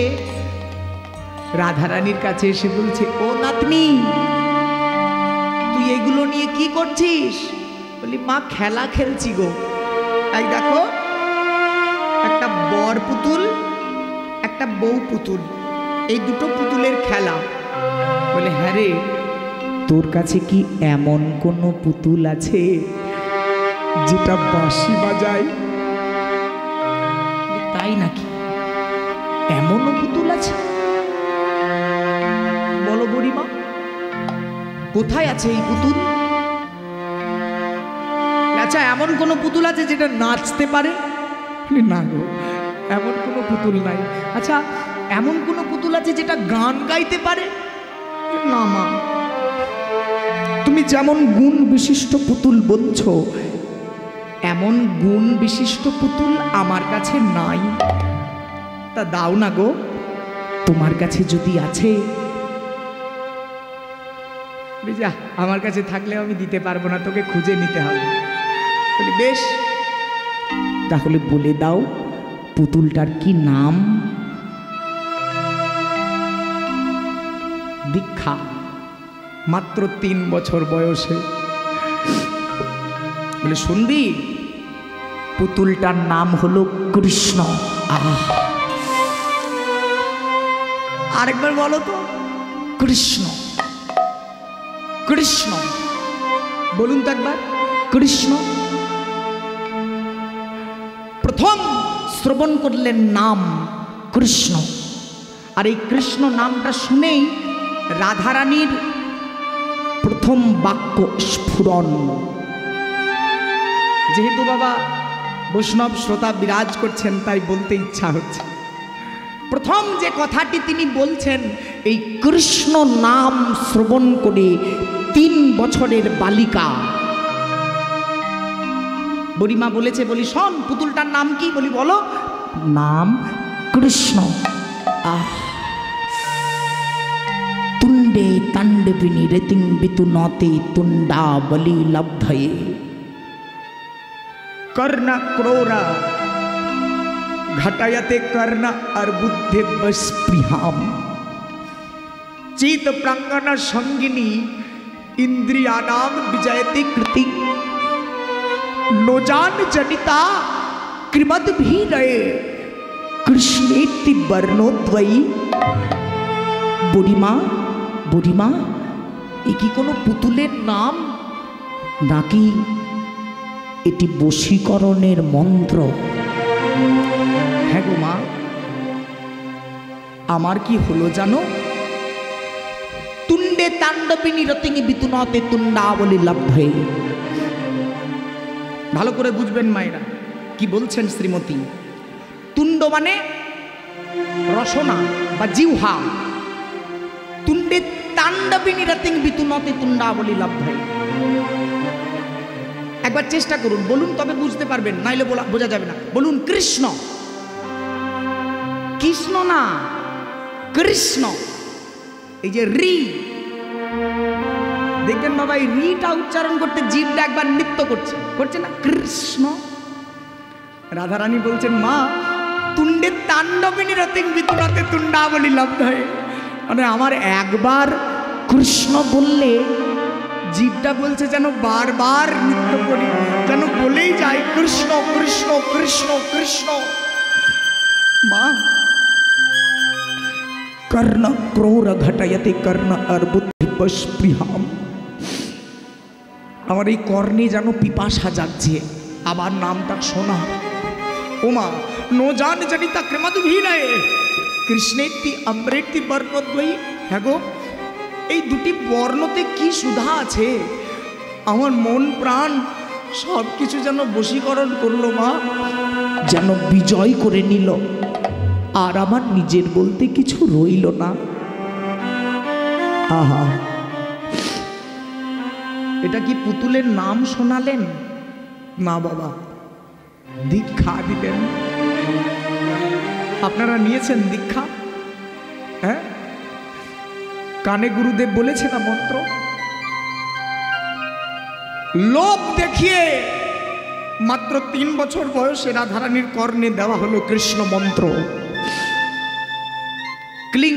রাধারানীর কাছে এসে বলছে, ও নাতনি, তুই এগুলো নিয়ে কি করছিস? বলি, মা খেলা খেলছি গো। এই দেখো, একটা বর পুতুল, একটা বউ পুতুল, এই দুটো পুতুলের খেলা। বলে, হ্যাঁ রে, তোর কাছে কি এমন কোনো পুতুল আছে যেটা বাঁশি বাজায়? তাই নাকি? এমনও পুতুল আছে? বলো বুড়িমা, কোথায় আছে এই পুতুল? আচ্ছা, এমন কোনো পুতুল আছে যেটা নাচতে পারে? না গো, এমন কোনো পুতুল নাই। আচ্ছা, এমন কোনো পুতুল আছে যেটা গান গাইতে পারে? না মা, তুমি যেমন গুণ বিশিষ্ট পুতুল বলছো, এমন গুণ বিশিষ্ট পুতুল আমার কাছে নাই। তা দাও না গো, তোমার কাছে যদি আছে। যা, আমার কাছে থাকলেও আমি দিতে পারবো না, তোকে খুঁজে নিতে হবে। বলি, বেশ, তাহলে বলে দাও পুতুলটার কি নাম? দীক্ষা, মাত্র 3 বছর বয়সে। বলে, শুনবি? পুতুলটার নাম হলো কৃষ্ণ। আরেকবার বলো তো, কৃষ্ণ। কৃষ্ণ বলুন তো একবার, কৃষ্ণ। প্রথম শ্রবণ করলেন নাম কৃষ্ণ, আর এই কৃষ্ণ নামটা শুনেই রাধারানীর প্রথম বাক্য স্ফুরণ। যেহেতু বাবা বৈষ্ণব শ্রোতা বিরাজ করছেন, তাই বলতে ইচ্ছা হচ্ছে। প্রথম যে কথাটি তিনি বলছেন, এই কৃষ্ণ নাম শ্রবণ করে 3 বছরের বালিকা। বুড়িমা বলেছে, বলি শোন, পুতুলটার নাম কি? বলি, বলো। নাম কৃষ্ণ। তুণ্ডে তাণ্ডবিনী রেতিং বিতুনতে তুণ্ডা বলি লব্ধয়ে কর্ণ ক্রোরা ঘটায়তে কর্ণ अर्बुद्धे स्पृहाम चित प्रांगण संगिनी इंद्रियानाम विजयते कृति लोजान जनिता कृमद भी रहे कृष्णेति वर्णोद्वयी। बुढ़ीमा बुढ़ीमा এ কি কোনো পুতুলের নাম নাকি এটি বশীকরণের মন্ত্র? হ্যাঁ গো মা, আমার কি হলো জানো? তুণ্ডে তাণ্ডবিনী রতিঙি বিতুনতে তুণ্ডাবলী লব্ধয়ে। ভালো করে বুঝবেন মায়েরা, কি বলছেন শ্রীমতী। তুণ্ড মানে রসনা বা জিহ্বা। তুণ্ডে তাণ্ডবিনী রতিঙি বিতুনতে তুণ্ডাবলী লব্ধয়ে। একবার চেষ্টা করুন, বলুন, তবে বুঝতে পারবেন, নাইলে বোঝা যাবে না। বলুন কৃষ্ণ। কৃষ্ণ না, কৃষ্ণ। এই যে রি, দেখবেন বাবা, এই রিটা উচ্চারণ করতে জিভটা একবার নৃত্য করছে, করছে না? কৃষ্ণ। রাধারানী বলছেন, মা, তুণ্ডে তাণ্ডবিনী রতিং বিতুনতে তুণ্ডাবলী লব্ধয়ে। মানে আমার একবার কৃষ্ণ বললে জীবটা বলছে যেন বারবার নৃত্য করি, যেন বলেই যায় কৃষ্ণ কৃষ্ণ কৃষ্ণ কৃষ্ণ। মা, কর্ণ ক্রোর ঘটায়তে কর্ণ অর্বুদ্ধিপস্পৃহাম। আমার এই কর্ণে যেন পিপাসা জাগছে আবার নামটা শোনা। ও মা, নো জান জনিতা ক্রমদুভীনয়ে কৃষ্ণেতি অমৃতি বর্ণদ্বয়ী। হ্যাঁ গো, এই দুটি বর্ণতে কি সুধা আছে। আমার মন প্রাণ সব কিছু যেন বশীকরণ করলো মা, যেন বিজয় করে নিল, আর আমার নিজের বলতে কিছু রইল না। আহা, এটা কি পুতুলের নাম শোনালেন? না বাবা, দীক্ষা দিলেন। আপনারা নিয়েছেন দীক্ষা? হ্যাঁ, কানে গুরুদেব বলেছে না মন্ত্র? লোভ দেখিয়ে মাত্র 3 বছর বয়সে রাধারানীর কর্ণে দেওয়া হলো কৃষ্ণ মন্ত্র, ক্লিং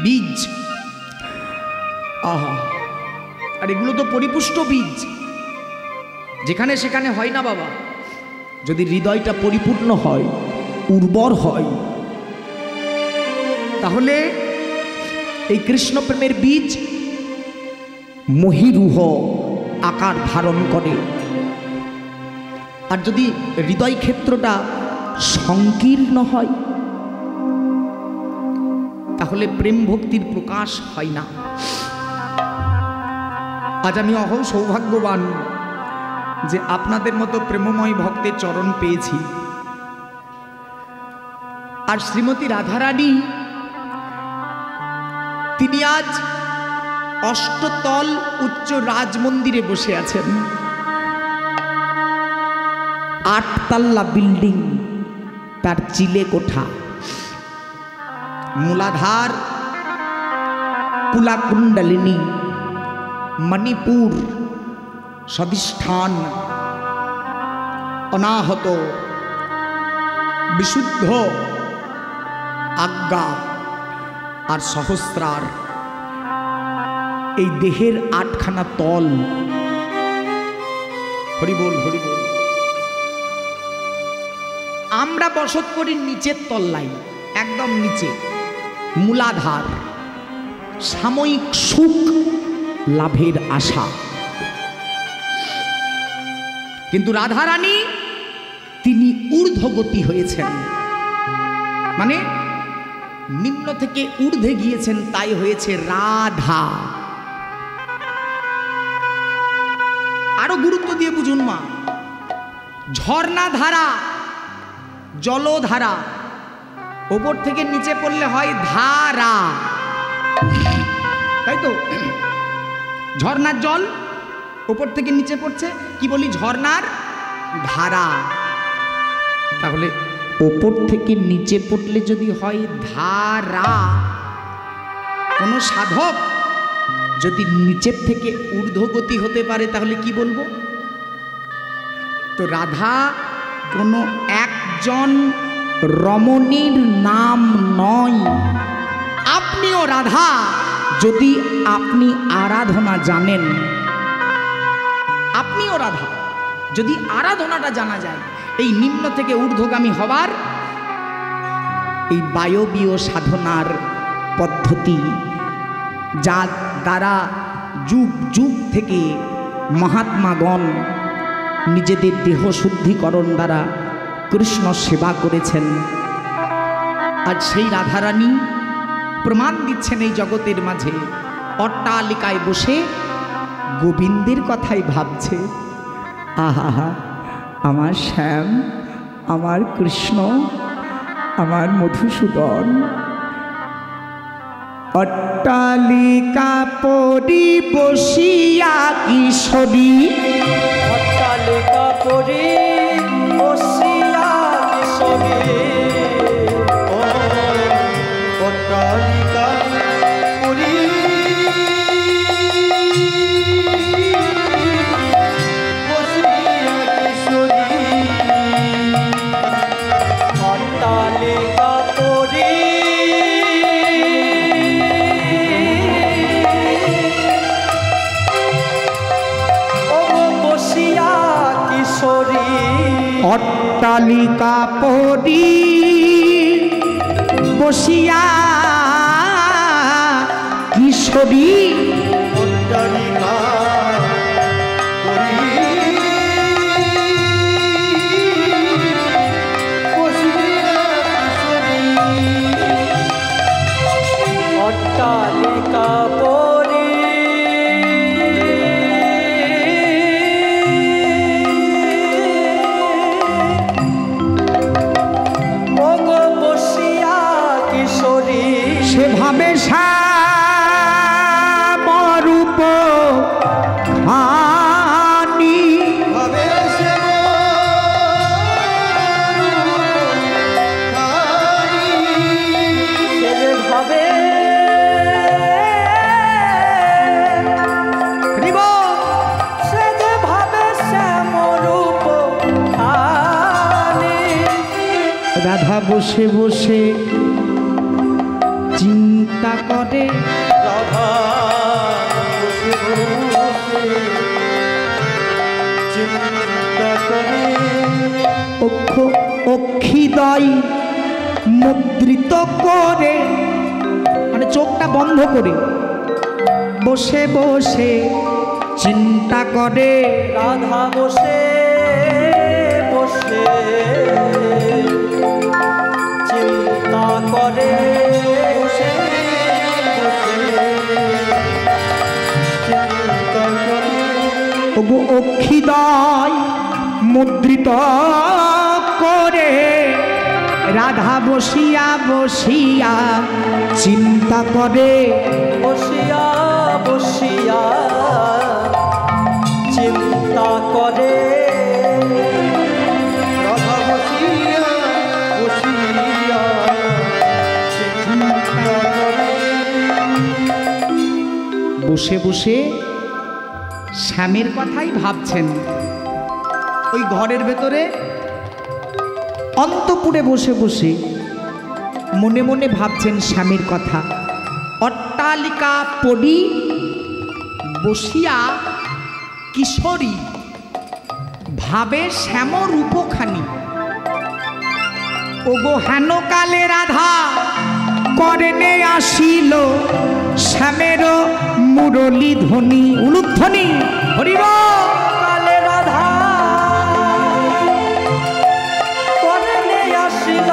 বীজ। আহা, আর এগুলো তো পরিপুষ্ট বীজ, যেখানে সেখানে হয় না বাবা। যদি হৃদয়টা পরিপূর্ণ হয়, উর্বর হয়, তাহলে এই কৃষ্ণ প্রেমের বীজ মহিরুহ আকার ধারণ করে। আর যদি হৃদয় ক্ষেত্রটা সংকীর্ণ হয়, তাহলে প্রেম ভক্তির প্রকাশ হয় না। আজ আমি অহম সৌভাগ্যবান যে আপনাদের মতো প্রেমময় ভক্তের চরণ পেয়েছি। আর শ্রীমতী রাধারানী তিনি আজ অষ্টতল উচ্চ রাজমন্দিরে বসে আছেন। 8 তল্লা বিল্ডিং, তার চিলে কোঠা, মূলাধার কুলাকুণ্ডলিনী, মণিপুর স্বাধিষ্ঠান, অনাহত বিশুদ্ধ আজ্ঞা আর সহস্রার, এই দেহের 8খানা তল। হরিবোল হরিবোল। আমরা বসত করি নিচের তল্লাই, একদম নিচে, মূলাধার, সাময়িক সুখ লাভের আশা। কিন্তু রাধারানী তিনি ঊর্ধ্বগতি হয়েছেন, মানে নিম্ন থেকে ঊর্ধ্বে গিয়েছেন, তাই হয়েছে রাধা। আরো গুরুত্ব দিয়ে বুঝুন মা, ঝর্ণা ধারা, জলধারা, ওপর থেকে নিচে পড়লে হয় ধারা, তাই তো? ঝর্ণার জল ওপর থেকে নিচে পড়ছে, কি বলি? ঝর্ণার ধারা। তাহলে ওপর থেকে নিচে পড়লে যদি হয় ধারা, কোন সাধক যদি নিচের থেকে ঊর্ধ্বগতি হতে পারে তাহলে কি বলবো? তো রাধা কোনো একজন রমণীর নাম নয়। আপনিও রাধা, যদি আপনি আরাধনা জানেন, আপনিও রাধা যদি আরাধনাটা জানা যায়, এই নিম্ন থেকে ঊর্ধ্বগামী হবার এই বায়বীয় সাধনার পদ্ধতি, যা দ্বারা যুগ যুগ থেকে মহাত্মাগণ নিজেদের দেহ শুদ্ধিকরণ দ্বারা কৃষ্ণ সেবা করেছেন। আজ সেই রাধারানী প্রমাণ দিচ্ছেন এই জগতের মাঝে, অট্টালিকায় বসে গোবিন্দের কথাই ভাবছে। আহা, আমার শ্যাম, আমার কৃষ্ণ, আমার মধুসূদন। অট্টালিকা পরি বসিয়া কিশোরী, অট্টালিকা পরি বসিয়া কিশোরী, অট্টালিকা পরি বসিয়া কিশোরী, অট্টালিকা পরি অট্টালিকা পড়ি বসিয়া কিশোরী অট্টালিকা পড়ি বসিয়া কিশোরী, অট্টালিকা পড়ি ওগো বসিয়া কিশোরী, সেভাবে শ্যামরূপ খানি ভাবে সে ভাবে সে যে ভাবে শ্যামরূপ খানি, রাধা বসে বসে চিন্তা করে রাধা বসে বসে চিন্তা করে অক্ষিদয় মুদ্রিত করে, মানে চোখটা বন্ধ করে বসে বসে চিন্তা করে। রাধা বসে বসে চিন্তা করে, বসে বসে চিন্তা করে ওগো অক্ষিদয় মুদ্রিত করে রাধা বসিয়া বসিয়া চিন্তা করে। বসিয়া বসিয়া চিন্তা করে, রাধা বসিয়া বসিয়া চিন্তা করে। বসে বসে স্বামীর কথাই ভাবছেন। ওই ঘরের ভেতরে অন্তপুরে বসে বসে মনে মনে ভাবছেন স্বামীর কথা। অট্টালিকা পড়ি বসিয়া কিশোরী ভাবে শ্যাম রূপখানি। ওগো হেন কালে রাধা করনে আসিল শ্যামের মুরলী ধ্বনি উলুধ্বনি। হরিব কালে রাধা করনে আসিল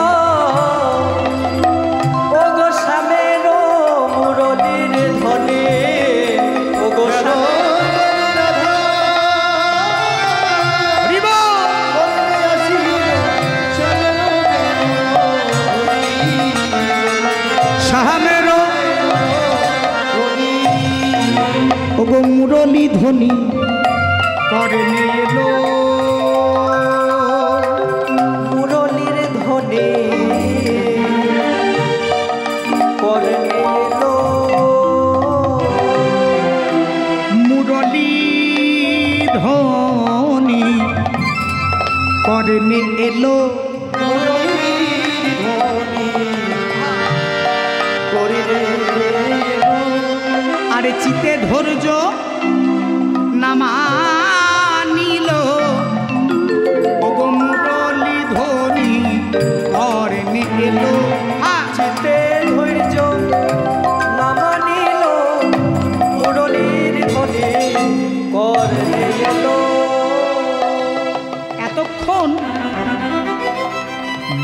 ওগো শ্যামের মুরলীর ধ্বনি, ওগো শ্যামের রাধা হরিব করনে আসিল শ্যামের শ্যামের ওগো মুরলী ধ্বনি করনে এলো। মুরলীর ধ্বনি করনে এলো, মুরলী ধ্বনি করনে এলো। মুরলীর ধ্বনি করনে এলো। আরে চিতে ধৈর্য নামানিল ওগো মুরলী ধ্বনি করনে এলো। চিতে ধৈর্য নামানিল মুরলীর ধ্বনি করনে এলো। এতক্ষণ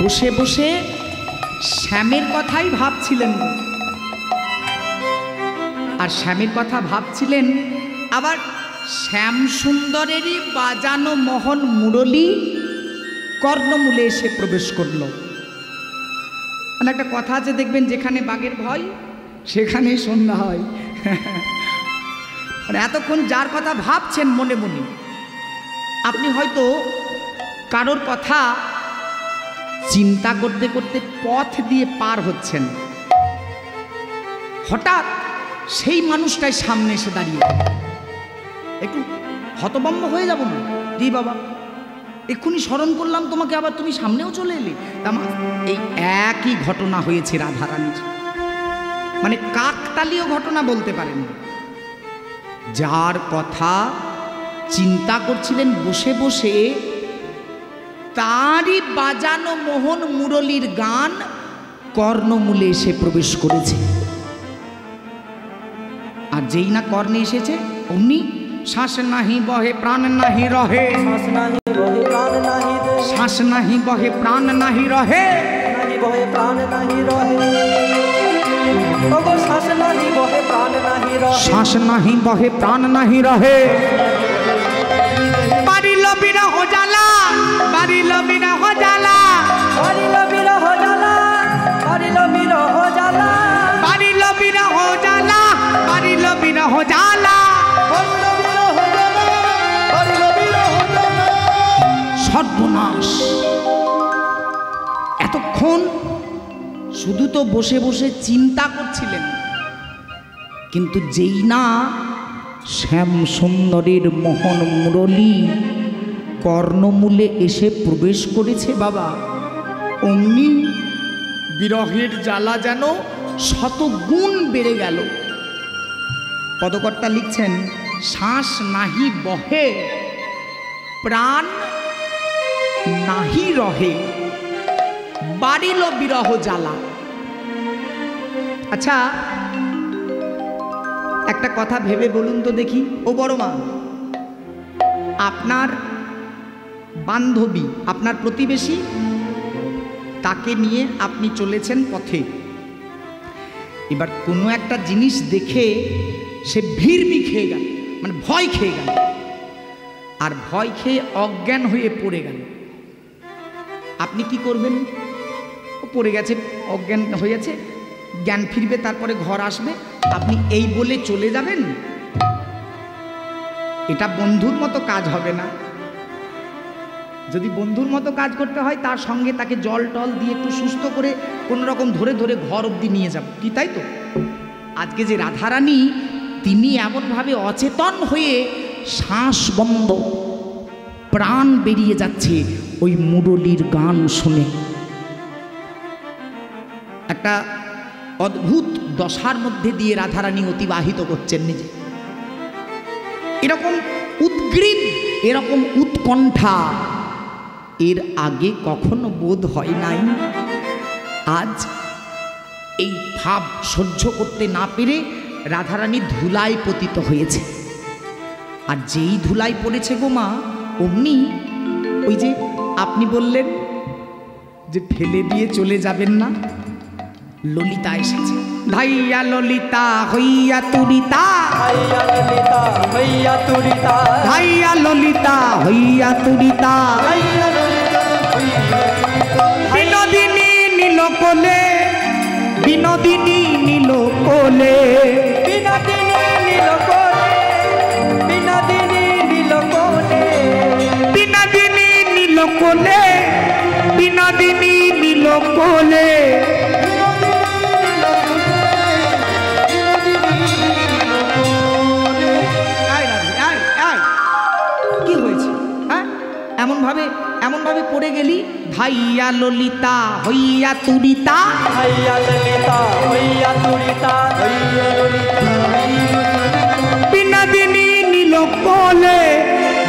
বসে বসে শ্যামের কথাই ভাবছিলেন। আর শ্যামের কথা ভাবছিলেন, আবার শ্যাম সুন্দরেরই বাজানো মোহন মুরলী কর্ণমূলে এসে প্রবেশ করলো। মানে একটা কথা আছে দেখবেন, যেখানে বাঘের ভয় সেখানেই সন্ধ্যা হয়। মানে এতক্ষণ যার কথা ভাবছেন মনে মনে, আপনি হয়তো কারোর কথা চিন্তা করতে করতে পথ দিয়ে পার হচ্ছেন, হঠাৎ সেই মানুষটাই সামনে এসে দাঁড়িয়ে, একটু হতভম্ব হয়ে যাব না? জি বাবা, এক্ষুনি স্মরণ করলাম তোমাকে, আবার তুমি সামনেও চলে এলে। এই একই ঘটনা হয়েছে রাধারানীর। মানে কাকতালীয় ঘটনা বলতে পারেন। যার কথা চিন্তা করছিলেন বসে বসে, তারই বাজানো মোহন মুরলীর গান কর্ণমূলে এসে প্রবেশ করেছে। আর যেই না কর্ণে এসেছে অমনি শ্বাস নাহি বহে প্রাণ নাহি রহে, শ্বাস নাহি বহে প্রাণ নাহি দে, শ্বাস নাহি বহে প্রাণ নাহি রহে, নাহি বহে প্রাণ নাহি রহে, ওগো শ্বাস নাহি বহে প্রাণ নাহি রহে, শ্বাস নাহি বহে প্রাণ নাহি রহে। বাড়িল বিরহ জ্বালা, বাড়িল বিরহ জ্বালা, বাড়িল বিরহ জ্বালা, বাড়িল বিরহ জ্বালা, বাড়িল বিরহ জ্বালা, বাড়িল বিরহ জ্বালা, বাড়িল বিরহ জ্বালা, বাড়িল বিরহ জ্বালা। সর্বনাশ। এতক্ষণ শুধু তো বসে বসে চিন্তা করছিলেন, কিন্তু যেই না শ্যাম সুন্দরীর মোহন মুরলী কর্ণমূলে এসে প্রবেশ করেছে বাবা, অমনি বিরহের জ্বালা যেন শতগুণ বেড়ে গেল। পদকর্তা লিখছেন শ্বাস নাহি বহে প্রাণ নাহি রহে, বাড়িল বিরহ জ্বালা। আচ্ছা একটা কথা ভেবে বলুন তো দেখি, ও বড় মা, আপনার বান্ধবী, আপনার প্রতিবেশী, তাকে নিয়ে আপনি চলেছেন পথে। এবার কোনো একটা জিনিস দেখে সে ভিড়মি খেয়ে গেল, মানে ভয় খেয়ে গেল, আর ভয় খেয়ে অজ্ঞান হয়ে পড়ে গেল। আপনি কি করবেন? ও পড়ে গেছে, অজ্ঞান হয়ে গেছে, জ্ঞান ফিরবে, তারপরে ঘর আসবে, আপনি এই বলে চলে যাবেন? এটা বন্ধুর মতো কাজ হবে না। যদি বন্ধুর মতো কাজ করতে হয় তার সঙ্গে তাকে জল টল দিয়ে একটু সুস্থ করে কোনো রকম ধরে ধরে ঘর অবধি নিয়ে যাব, কি তাই তো? আজকে যে রাধারানী, তিনি এমনভাবে অচেতন হয়ে শ্বাস বন্ধ, প্রাণ বেরিয়ে যাচ্ছে ওই মুরলীর গান শুনে। একটা অদ্ভুত দশার মধ্যে দিয়ে রাধারানী অতিবাহিত করছেন নিজে। এরকম উদ্গ্রীব, এরকম উৎকণ্ঠা এর আগে কখনো বোধ হয় নাই। আজ এই ভাব সহ্য করতে না পেরে রাধারানী ধুলায় পতিত হয়েছে। আর যেই ধুলায় পড়েছে গো মা, অমনি ওই যে আপনি বললেন যে ফেলে দিয়ে চলে যাবেন না, ললিতা এসেছে। ধাইয়া ললিতা হইয়া তুরিতা, ধাইয়া ললিতা হইয়া তুরিতা, ধাইয়া ললিতা হইয়া তুরিতা, ধাইয়া ললিতা হইয়া তুরিতা। বিনোদিনী নীল কোলে, বিনোদিনী নীল কোলে, বিনোদিনী নীল কোলে, বিনোদিনী নীল কোলে, বিনোদিনী নীল কোলে, বিনোদিনী নীল কোলে। কি হয়েছে? হ্যাঁ, এমনভাবে পড়ে গেলি। ধাইয়া ললিতা হইয়া তুরিতা, ধাইয়া ললিতা হইয়া তুরিতা, ধাইয়া ললিতা বিনোদিনী নীল কোলে,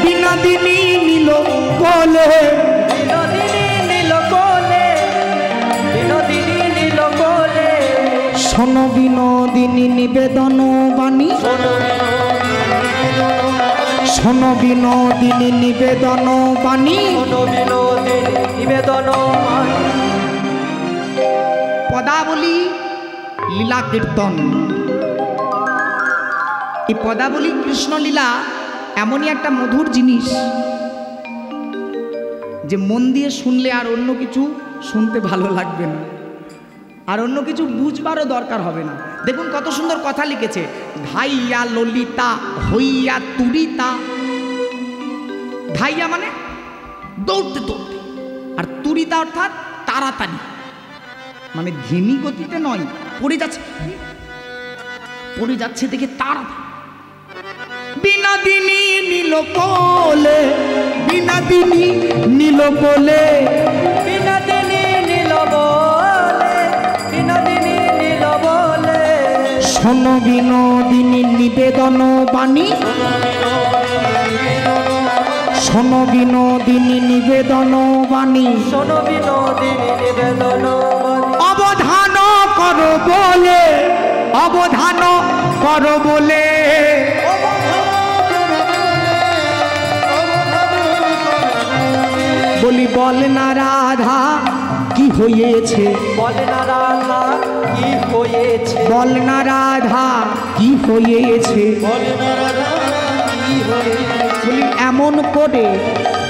বিনোদিনী নীল কোলে, বিনোদিনী নীল কোলে, বিনোদিনী নীল কোলে। শোনো বিনোদিনী নিবেদন বাণী, শোনো বিনোদিনী নিবেদন বাণী, শোনো বিনোদিনী নিবেদন বাণী। পদাবলী লীলা কীর্তন। এই পদাবলী কৃষ্ণলীলা এমনই একটা মধুর জিনিস যে মন দিয়ে শুনলে আর অন্য কিছু শুনতে ভালো লাগবে না, আর অন্য কিছু বুঝবারও দরকার হবে না। দেখুন কত সুন্দর কথা লিখেছে, ধাইয়া ললিতা হইয়া তুরিতা। ধাইয়া মানে দৌড়তে দৌড়তে, আর তুরিতা অর্থাৎ তাড়াতাড়ি, মানে ধীমি গতিতে নয়, পড়ে যাচ্ছে দেখে তাড়াতাড়ি। বিনোদিনী নীল কোলে, বিনোদিনী নীল কোলে, বিনোদিনী নীল বলে, বিনোদিনী নীল বলে। শোনো বিনোদিনী নিবেদন বাণী, শোনো বিনোদিনী নিবেদন বাণী, শোনো বিনোদিনী নিবেদন বাণী, অবধান করো বলে, অবধান করো বলে, বলি বল না রাধা কি হয়েছে, বল না রাধা কি হয়েছে, বল না রাধা কি হয়েছে, বল না রাধা কি হয়েছে, বলি এমন করে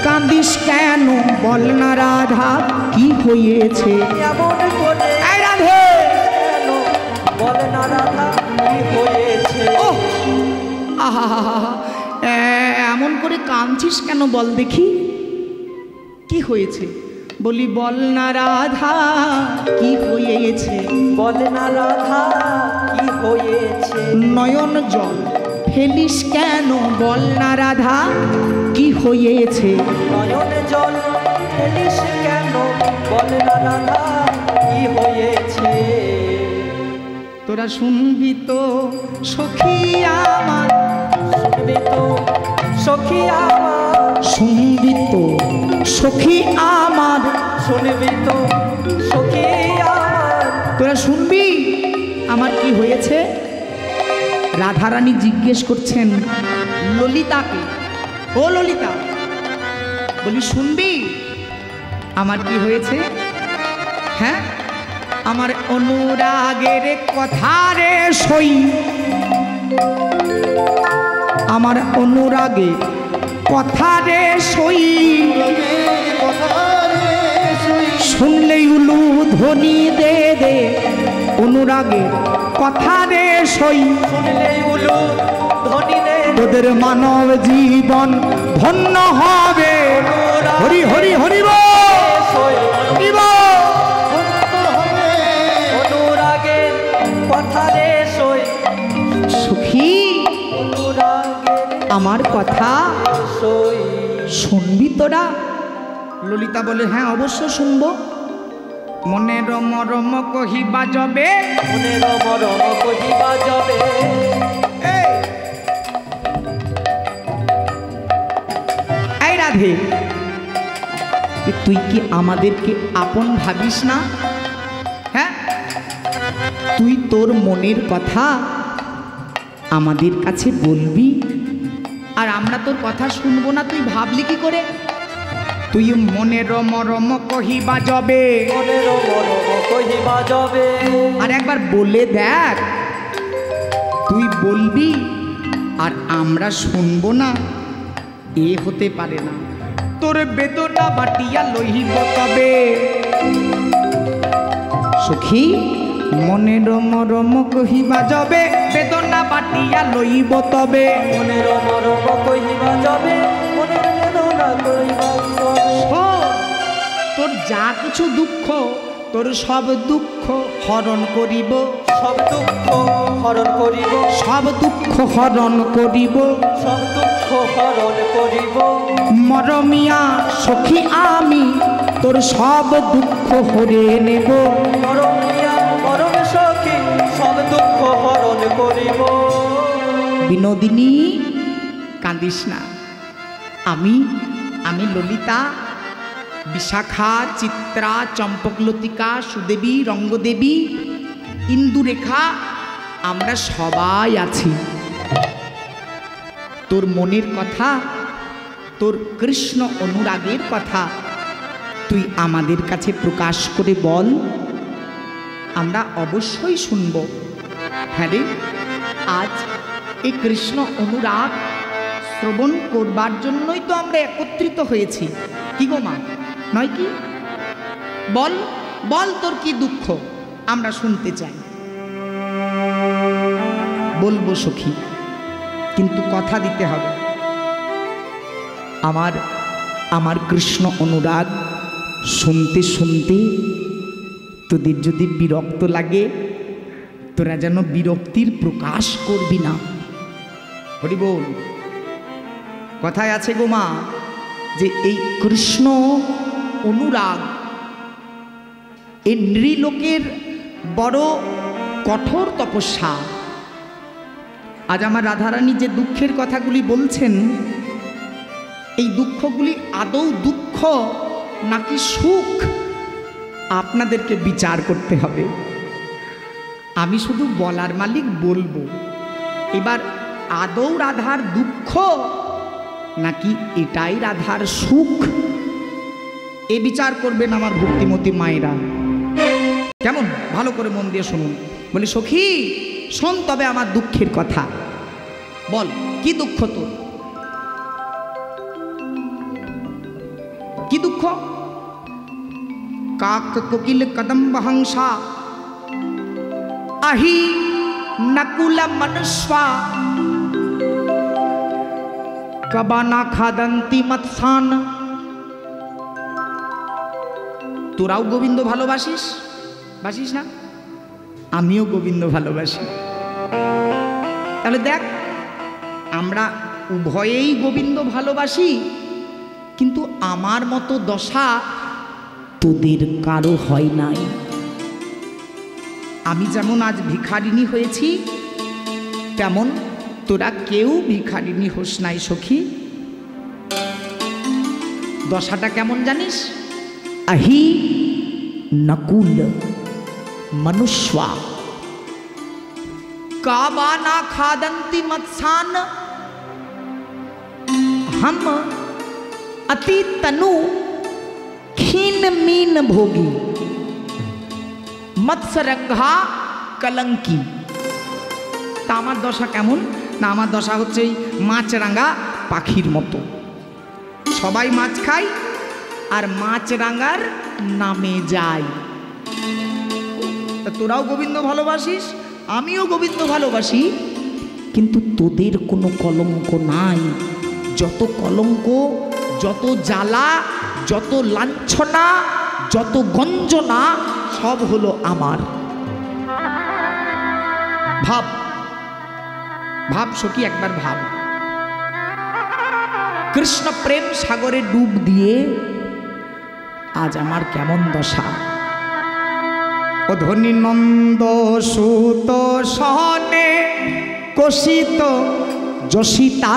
কান্দিস কেন, বল না রাধা কি হয়েছে, এমন করে এই রাধে কেন, বল না রাধা কি হয়েছে, ও আহা, এমন করে কাঁদছিস কেন বল দেখি কি হয়েছে, বলি বল না রাধা কি হয়েছে, বল না রাধা কি হয়েছে, নয়ন জল ফেলিস কেন, বল না রাধা কি হয়েছে, নয়ন জল ফেলিস কেন, বল না রাধা কি হয়েছে, তোরা শুনবি তো সখী আমার, শুনবি তো সখী আমার, শুনবি তো সখী আমার, শুনবি তো সখী আমার, তোরা শুনবি আমার কি হয়েছে। রাধারানী জিজ্ঞেস করছেন ললিতাকে, ও ললিতা, বলি শুনবি আমার কি হয়েছে, হ্যাঁ আমার অনুরাগের কথা রে সই, আমার অনুরাগে কথা রে সই, শুনলেই উলু ধ্বনি দে দে, অনুরাগে কথা রে সই, শুনলেই উলু ধ্বনি দে, তোদের মানব জীবন ধন্য হবে, হরি হরি হরি বল, সই কি বল? অনুরাগের কথা রে সই, সুখী অনুরাগের আমার কথা সই, শুনবি তোরা। ললিতা বলে হ্যাঁ অবশ্য শুনবো, মনের মরম কহিবা যাবে, মনের মরম কহিবা যাবে, এই রাধে তুই কি আমাদেরকে আপন ভাবিস না, হ্যাঁ তুই তোর মনের কথা আমাদের কাছে বলবি আর আমরা তোর কথা শুনবো না, তুই ভাবলি কি করে, তুই মনের মরম কহিবা যাবে, মনের মরম কহিবা যাবে, আর একবার বলে দেখ তুই বলবি আর আমরা শুনবো না, এ হতে পারে না, তোর বেদনা বাটিয়া লইব তবে, সখী মনের মরম কহিবা যাবে, বেদনা বাটিয়া লইব তবে, মনের মরম কহিবা যাবে, মনের বেদনা কহিবা যাবে, শোন, তোর যা কিছু দুঃখ তোর সব দুঃখ হরণ করিব, সব দুঃখ হরণ করিব, সব দুঃখ হরণ করিব, সব দুঃখ হরণ করিব, মরমিয়া সখী আমি তোর সব দুঃখ হরে নেব, মরমিয়া মরম সখী সব দুঃখ হরণ করিব, বিনোদিনী কাঁদিস না, আমি ললিতা, বিশাখা, চিত্রা, চম্পকলতিকা, সুদেবী, রঙ্গদেবী, ইন্দুরেখা, আমরা সবাই আছি, তোর মনের কথা, তোর কৃষ্ণ অনুরাগের কথা তুই আমাদের কাছে প্রকাশ করে বল, আমরা অবশ্যই শুনব। হ্যাঁ রে, আজ এই কৃষ্ণ অনুরাগ শ্রবণ করবার জন্যই তো আমরা একত্রিত হয়েছি, কি গো মা, নয় কি? বল বল তোর কি দুঃখ, আমরা শুনতে চাই। বলবো সখী, কিন্তু কথা দিতে হবে, আমার কৃষ্ণ অনুরাগ শুনতে শুনতে তোদের যদি বিরক্ত লাগে, তোরা যেন বিরক্তির প্রকাশ করবি না। হরি বল। কথায় আছে গো মা যে এই কৃষ্ণ অনুরাগ এই নৃলোকের বড় কঠোর তপস্যা। আজ আমার রাধারানী যে দুঃখের কথাগুলি বলছেন, এই দুঃখগুলি আদৌ দুঃখ নাকি সুখ আপনাদেরকে বিচার করতে হবে। আমি শুধু বলার মালিক বলবো। এবার আদৌ রাধার দুঃখ নাকি এটাই রাধার সুখ, এ বিচার করবেন আমার ভক্তিমতী মায়েরা। কেমন? ভালো করে মন দিয়ে শুনুন। বলি সখী শোন তবে আমার দুঃখের কথা। বল কি দুঃখ তোর? কি দুঃখ? কাক কোকিল কদম্ব হংসা আহি নকুল মনুষ্বা কবানা খাদন্তি মৎসান। তোরাও গোবিন্দ ভালোবাসিস? বাসিস না? আমিও গোবিন্দ ভালোবাসি। তাহলে দেখ, আমরা উভয়েই গোবিন্দ ভালোবাসি, কিন্তু আমার মতো দশা তোদের কারো হয় নাই। আমি যেমন আজ ভিখারিণী হয়েছি, তেমন তোরা কেউ ভিখারিণী হোস নাই সখী। দশাটা কেমন জানিস? আহি নকুল মনুষ্বা কাবানা খাদন্তি মৎসান हम अति तनु ক্ষীণ मीन भोगी মৎস্যরঙ্ঘা কলঙ্কি। তা আমার দশা কেমন? না, আমার দশা হচ্ছে এই মাছরাঙা পাখির মতো। সবাই মাছ খায় আর মাছরাঙার নামে যায়। তা তোরাও গোবিন্দ ভালোবাসিস, আমিও গোবিন্দ ভালোবাসি, কিন্তু তোদের কোনো কলঙ্ক নাই। যত কলঙ্ক, যত জ্বালা, যত লাঞ্ছনা, যত গঞ্জনা সব হলো আমার। ভাব ভাব সখী, একবার ভাব। কৃষ্ণ প্রেম সাগরে ডুব দিয়ে আজ আমার কেমন দশা। অধনি নন্দ সুত সহনে কোশিত যশিতা।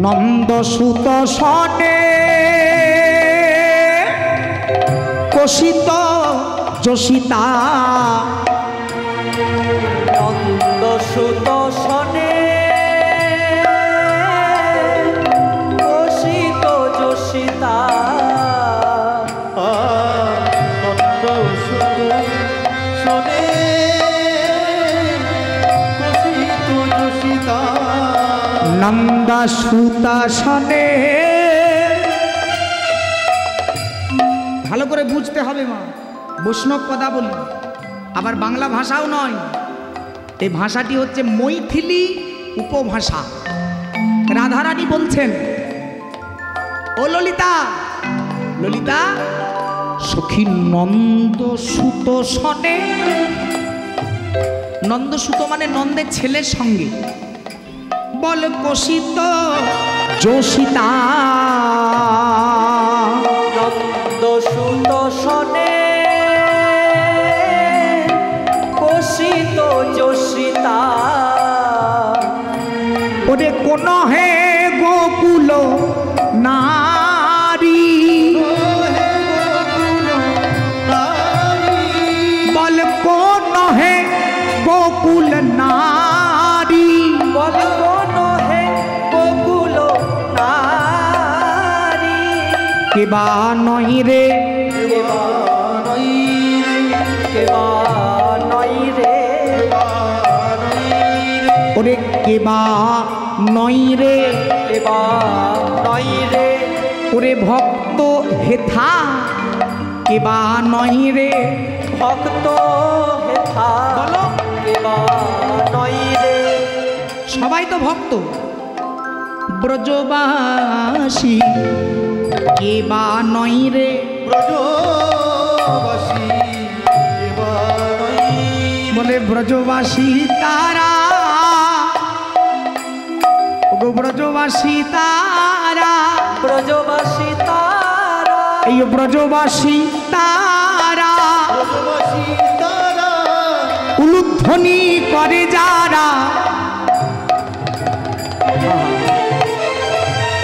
নন্দ সুত সনে কোশিত যশিতা। নন্দ সুত সনে কোশিত যশিতা। নন্দ সুত সনে কোশিত যশিতা। নন্দা সুতা সনে। ভালো করে বুঝতে হবে মা, বৈষ্ণব কথা বলি, আবার বাংলা ভাষাও নয়। এই ভাষাটি হচ্ছে মৈথিলি উপভাষা। রাধারানী বলছেন, ও ললিতা, ললিতা সখী নন্দসুত সনে। নন্দসুত মানে নন্দের ছেলের সঙ্গে। বল কোশিত যোশিতা। নন্দ সুত সনে কোশিত যশিতা। ওরে কোন হে গোকুল নারী। বল কোন হে গোকুল নারী। বল কোন হে গোকুল নারী। কেবা নই রে, কেবা নই রে, কেবা নই রে। ওরে কেবা নই রে, কেবা নই রে। ওরে ভক্ত হেথা কেবা নই রে। ভক্ত হেথা বলো কেবা নই রে। সবাই তো ভক্ত। ব্রজবাসী কেবা নই রে। ব্রজবাসী কেবা নই। বলে ব্রজবাসী তারা, গো ব্রজবাসী তারা। ব্রজবাসী তারা। এই ব্রজবাসী তারা ব্রজবাসী তারা। উলুধ্বনি করে যারা।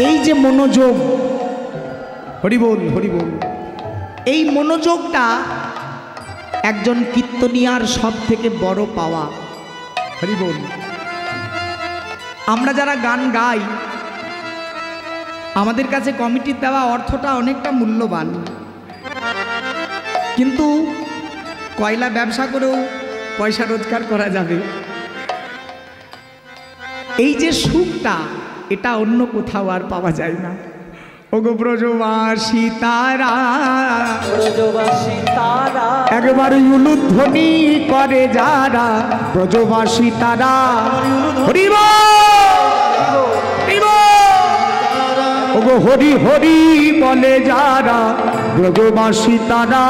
এই যে মনোযোগ, হরি বল হরি বল, এই মনোযোগটা একজন কীর্তনিয়ার সব থেকে বড় পাওয়া। হরি বল। আমরা যারা গান গাই, আমাদের কাছে কমিটির দেওয়া অর্থটা অনেকটা মূল্যবান, কিন্তু কয়লা ব্যবসা করেও পয়সা রোজগার করা যাবে। এই যে সুখটা, এটা অন্য কোথাও আর পাওয়া যায় না। ওগো ব্রজবাসী তারা, ব্রজবাসী তারা, একবার উলুধ্বনি করে যারা, ব্রজবাসী তারা। হরি বল হরি বল। ওগো হরি হরি বলে যারা, ব্রজবাসী তারা।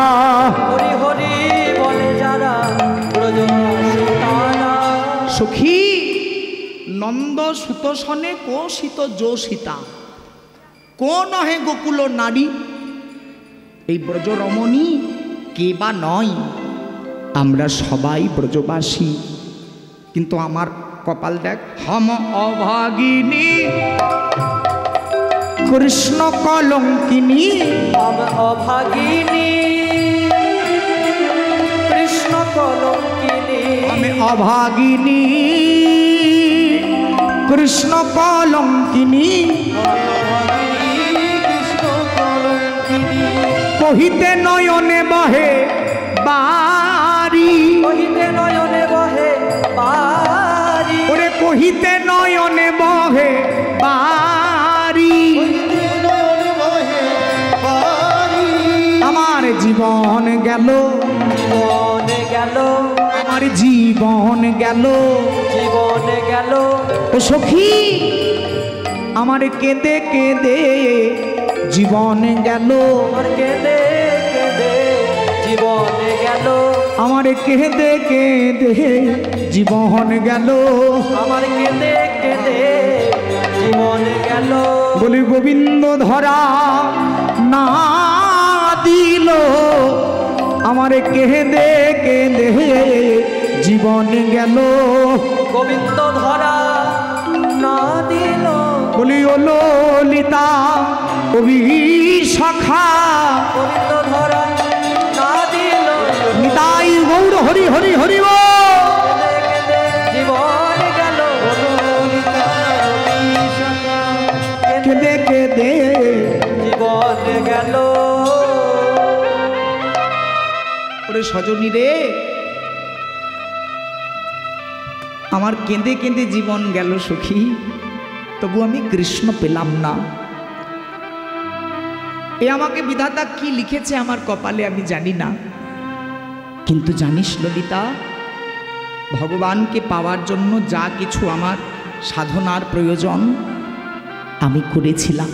হরি হরি বলে যারা, ব্রজবাসী তারা। সখী নন্দ সুতোষণে কো শীত যো সীতা, কো নহে গোকুল নারী। এই ব্রজরমণী কে বা নয়, আমরা সবাই ব্রজবাসী। কিন্তু আমার কপাল দেখ, হম অভাগিনী কৃষ্ণ কলঙ্কিনী। हम अभागिनी कृष्ण कलंकिनी। আমি অভাগিনী কৃষ্ণ কলঙ্কিনী। कृष्ण कलंकिनी। কহিতে নয়নে বহে বারি, কহিতে নয়নে বহে বারি। ওরে কহিতে নয়নে বহে বারি। আমার জীবন গেল, জীবন গেল, আমার জীবন গেল। জীবন গেল। ও সখী আমার কেঁদে কেঁদে জীবন গেল। আমার কেঁদে কেঁদে জীবন গেল। আমার কেঁদে কেঁদে জীবন গেল। আমার কেঁদে কেঁদে জীবন গেল। বলি গোবিন্দ ধরা না দিল, আমার কেঁদে কেঁদে জীবন গেল। গোবিন্দ ধরা না দিল। বলি ও ললিতা কবি সখা, গোবিন্দ ধরা না দিল। নিতাই গৌর হরি হরি হরি বল। জীবন গেল। কেঁদে কেঁদে জীবন গেল। ওরে সজনী রে, আমার কেঁদে কেঁদে জীবন গেল সখী, তবু আমি কৃষ্ণ পেলাম না। এ আমাকে বিধাতা কি লিখেছে আমার কপালে আমি জানি না, কিন্তু জানিস ললিতা, ভগবানকে পাওয়ার জন্য যা কিছু আমার সাধনার প্রয়োজন আমি করেছিলাম।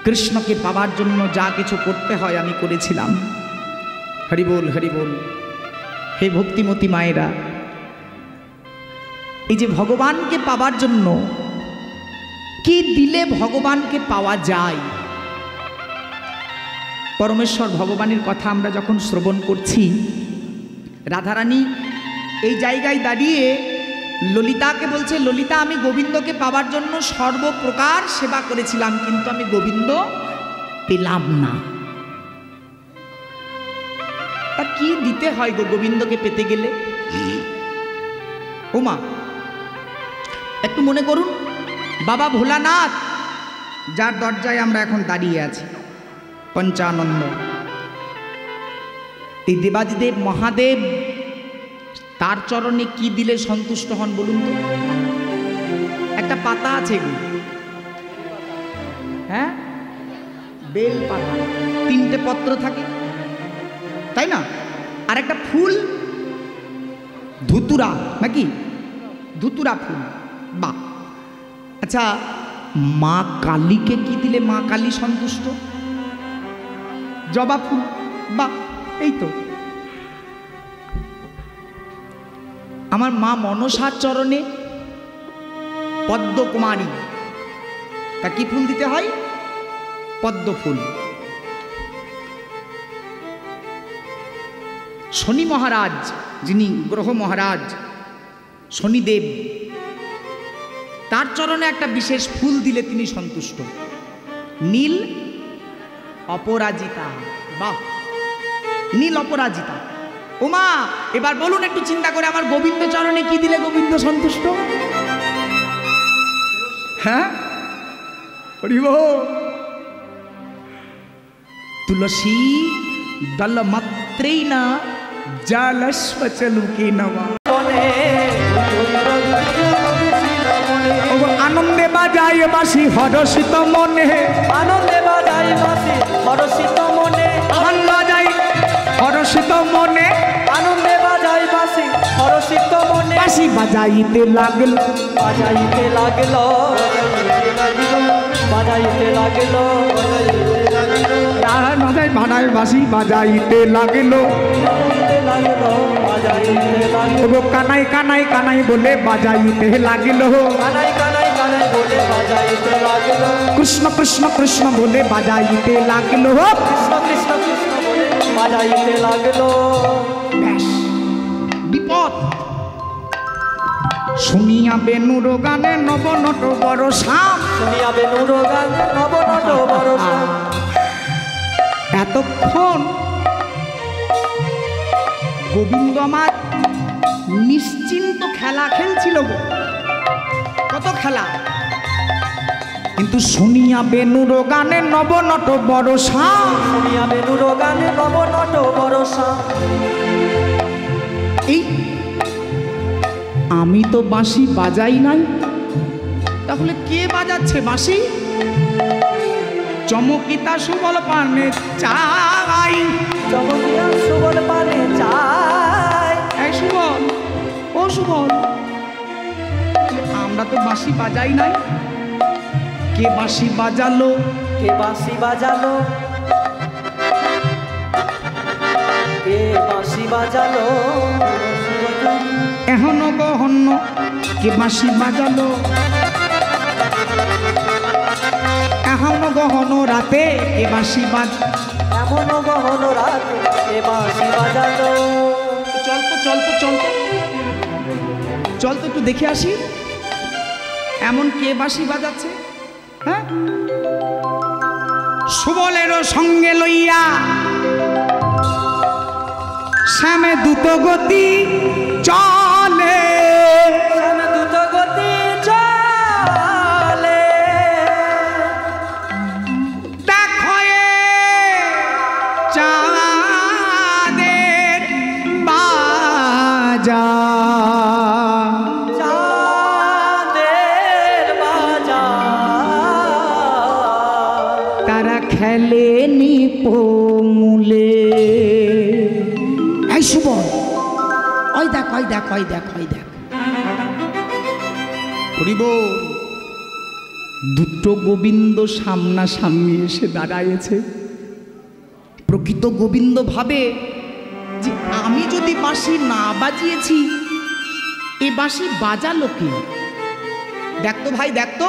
কৃষ্ণকে পাওয়ার জন্য যা কিছু করতে হয় আমি করেছিলাম। হরি বল হরি বল। হে ভক্তিমতী মায়েরা, এই যে ভগবানকে পাওয়ার জন্য কি দিলে ভগবানকে পাওয়া যায়, পরমেশ্বর ভগবানের কথা আমরা যখন শ্রবণ করছি, রাধারানী এই জায়গায় দাঁড়িয়ে ললিতাকে বলছে, ললিতা আমি গোবিন্দকে পাওয়ার জন্য সর্বপ্রকার সেবা করেছিলাম, কিন্তু আমি গোবিন্দ পেলাম না। তা কি দিতে হয় গো গোবিন্দকে পেতে গেলে? ওমা একটু মনে করুন, বাবা ভোলানাথ যার দরজায় আমরা এখন দাঁড়িয়ে আছি, পঞ্চানন্দ, এই দেবাদিদেব মহাদেব, তার চরণে কি দিলে সন্তুষ্ট হন বলুন তো? একটা পাতা আছে গো, হ্যাঁ, বেল পাতা, 3টে পত্র থাকে, তাই না? আর একটা ফুল ধুতুরা, নাকি ধুতুরা ফুল, বা আচ্ছা, মা কালীকে কি দিলে মা কালী সন্তুষ্ট? জবা ফুল, বা এই তো। আমার মা মনসার চরণে পদ্মকুমারী, তা কি ফুল দিতে হয়? পদ্ম ফুল। শনি মহারাজ, যিনি গ্রহ মহারাজ শনিদেব, তার চরণে একটা বিশেষ ফুল দিলে তিনি সন্তুষ্ট। নীল অপরাজিতা। বাহ, নীল অপরাজিতা। ওমা, এবার বলুন একটু চিন্তা করে, আমার গোবিন্দ চরণে কি দিলে গোবিন্দ সন্তুষ্ট? হ্যাঁ, তুলসী দল মাত্রেই না জলস্বচলুকে নবা। আনন্দে বাজায় বাসি হরষিত মনে, আনন্দে বাজাই বাসি হরষিত মনে, আনন্দ বাজাই হরষিত মনে, আনন্দে বাজাই বাসি হরষিত মনে, বাসি বাজাইতে লাগল, বাজাইতে লাগলো, বাজাইতে লাগলো, নদায় ভাড়ায় বাসি বাজাইতে লাগল, বাজাইতে লাগলো, বাজাইতে লাগলো, কানাই কানাই কানাই বলে বাজাইতে লাগিল, কানাই কানাই কানাই বলে বাজাইতে লাগলো, কৃষ্ণ কৃষ্ণ কৃষ্ণ বলে বাজাইতে লাগিল, কৃষ্ণ কৃষ্ণ কৃষ্ণ বলে বাজাইতে লাগলো। ব্যাস বিপদ। শুনিয়া বেনুর গানে নবনট বড় সাম, শুনিয়া বেনুর গান নবনট বড় সাম। এতক্ষণ গোবিন্দ আমার নিশ্চিন্ত খেলা খেলছিল গো, কত খেলা। কিন্তু শুনিয়া বেনুর গানে নবনট বড় সাম, শুনিয়া বেনুর গানে নবনট বড় সাম। এই আমি তো বাঁশি বাজাই নাই, তাহলে কে বাজাচ্ছে বাঁশি? চমকিতা সুবল পানে চাই, চমকিয়া সুবল পানে চাই। এই সুবল, ও সুবল, আমরা তো বাঁশি বাজাই নাই, কে বাঁশি বাজালো? কে বাঁশি বাজালো, কে বাঁশি বাজালো, এহন গহন্য কে বাঁশি বাজালো? এহন গহন রাতে কে বাঁশি বাজ, এমন গহন রাতে কে বাঁশি বাজালো। চল তো চল তো চল তো চল তো একটু দেখে আসি, এমন কে বাঁশি বাজাচ্ছে। হ্যাঁ, সুবলেরও সঙ্গে লইয়া শ্যামে দ্রুত গতি চলে, শ্যামে দ্রুত গতি চলে, দেখো চাঁদের বাজার, চাঁদের বাজার, তারা খেলে নিপমূলে। এই সুবল, ওই দেখ ওই দেখ ওই দেখ ওই দেখ, করিব দুটো গোবিন্দ সামনাসামনি এসে দাঁড়াইছে। প্রকৃত গোবিন্দ ভাবে যে আমি যদি বাঁশি না বাজিয়েছি, এ বাঁশি বাজালো কি? দেখতো ভাই দেখতো,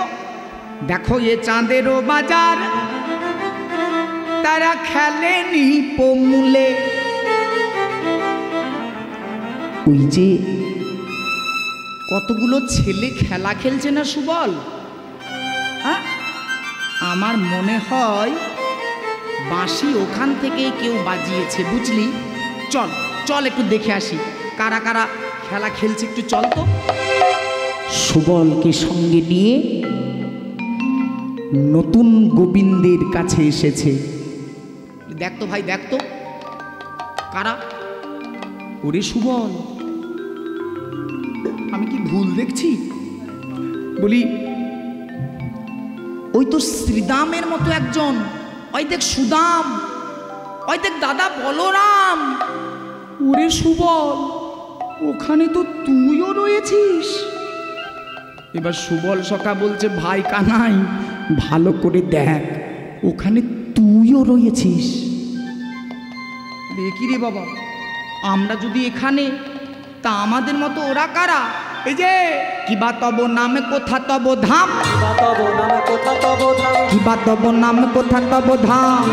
দেখো এ চাঁদেরও বাজার, তারা খেলে নিপমূলে। ওই যে কতগুলো ছেলে খেলা খেলছে না সুবল, হ্যাঁ, আমার মনে হয় বাঁশি ওখান থেকে কেউ বাজিয়েছে, বুঝলি? চল চল একটু দেখে আসি কারা কারা খেলা খেলছে, একটু চল তো। সুবলকে সঙ্গে নিয়ে নতুন গোবিন্দের কাছে এসেছে। দেখতো ভাই দেখতো কারা। ওরে সুবল, আমি কি ভুল দেখছি? বলি ওই তো শ্রীদামের মতো একজন, ওই দেখ সুদাম, ওই দেখ দাদা বলরাম। ওরে সুবল, ওখানে তো তুইও রয়েছিস। এবার সুবল সখা বলছে, ভাই কানাই ভালো করে দেখ, ওখানে তুইও রয়েছিস। দেখি রে বাবা, আমরা যদি এখানে, তা আমাদের মতো ওরা কারা? এই যে কিবা তব নামে কোথা তব ধাম, কিবা তব নামে কোথা তব ধাম, কিবা তব নামে কোথা তব ধাম,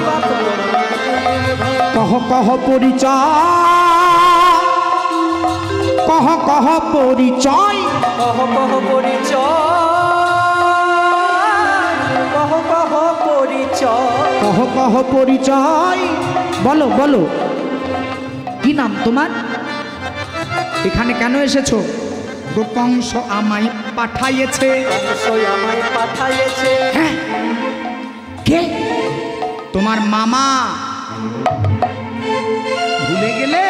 কহ কহ পরিচয়, কহ কহ পরিচয়, কহ কহ পরিচয়, পরিচয়, কহ কহ পরিচয়, বলো বলো কি নাম তোমার, এখানে কেন এসেছো? গো কংস আমায় পাঠাইয়েছে। কংস আমায় পাঠাইয়েছে। হ্যাঁ, কে? তোমার মামা। ভুলে গেলে?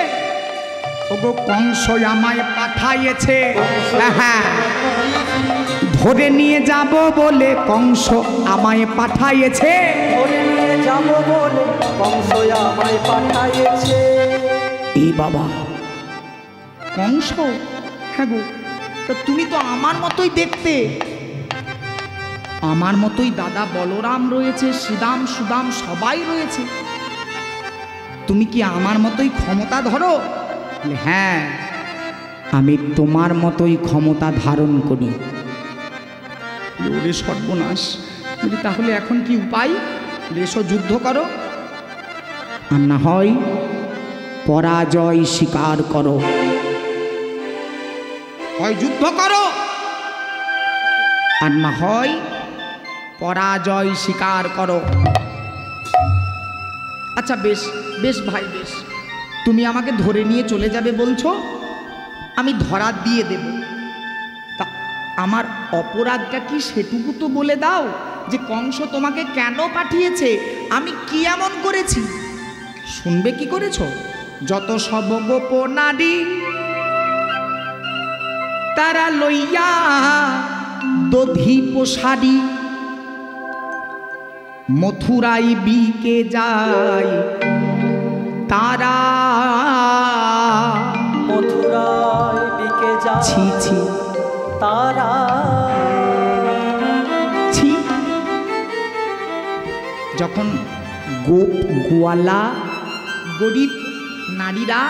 ওগো কংস আমায় পাঠাইয়েছে। হ্যাঁ, ধরে নিয়ে যাব বলে কংস আমায় পাঠাইয়েছে। ধরে নিয়ে যাব বলে কংস আমায় পাঠাইয়েছে। এই বাবা, কংস? হ্যাঁ গো, তা তুমি তো আমার মতোই দেখতে। আমার মতোই দাদা বলরাম রয়েছে, শ্রীদাম সুদাম সবাই রয়েছে। তুমি কি আমার মতোই ক্ষমতা ধরো? হ্যাঁ, আমি তোমার মতোই ক্ষমতা ধারণ করি। ওরে সর্বনাশ! বলি তাহলে এখন কি উপায়? এসো যুদ্ধ করো, আর না হয় পরাজয় স্বীকার করো। হয় যুদ্ধ করো, আর না হয় পরাজয় স্বীকার করো। আচ্ছা বেশ বেশ ভাই বেশ, তুমি আমাকে ধরে নিয়ে চলে যাবে বলছো, আমি ধরা দিয়ে দেব। তা আমার অপরাধটা কি সেটুকু তো বলে দাও, যে কংস তোমাকে কেন পাঠিয়েছে, আমি কি এমন করেছি? শুনবে কি করেছো? যত সব গোপনারি তারা লইয়া দধি পোষারি, মথুরাই বিকে যায় তারা। মথুরায় বিকে যায় ছি ছি তারা। ছি। যখন গোয়ালা গরিব নারীরা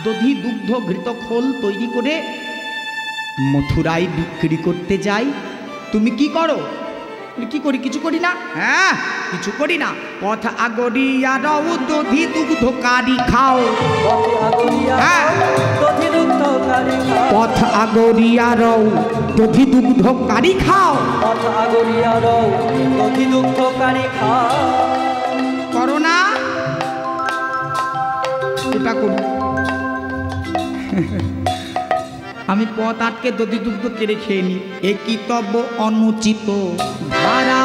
দধি দুগ্ধ ঘৃত খোল তৈরি করে মথুরায় বিক্রি করতে যায়, তুমি কি করো? কি করি? কিছু করি না। হ্যাঁ, কিছু করি না। পথ আগরিয়া রও দধি দুগ্ধ কারি খাও। পথে আগরিয়া হ্যাঁ। দধি দুগ্ধ কারি খাও। পথ আগরিয়া রও দধি দুগ্ধ কারি খাও। পথ আগরিয়া রও দধি দুগ্ধ কারি খাও। করো না? এটা করি। আমি পথ আটকে দধি দুগ্ধ কেড়ে খেয়ে নি। একই তব অনুচিত ধারা,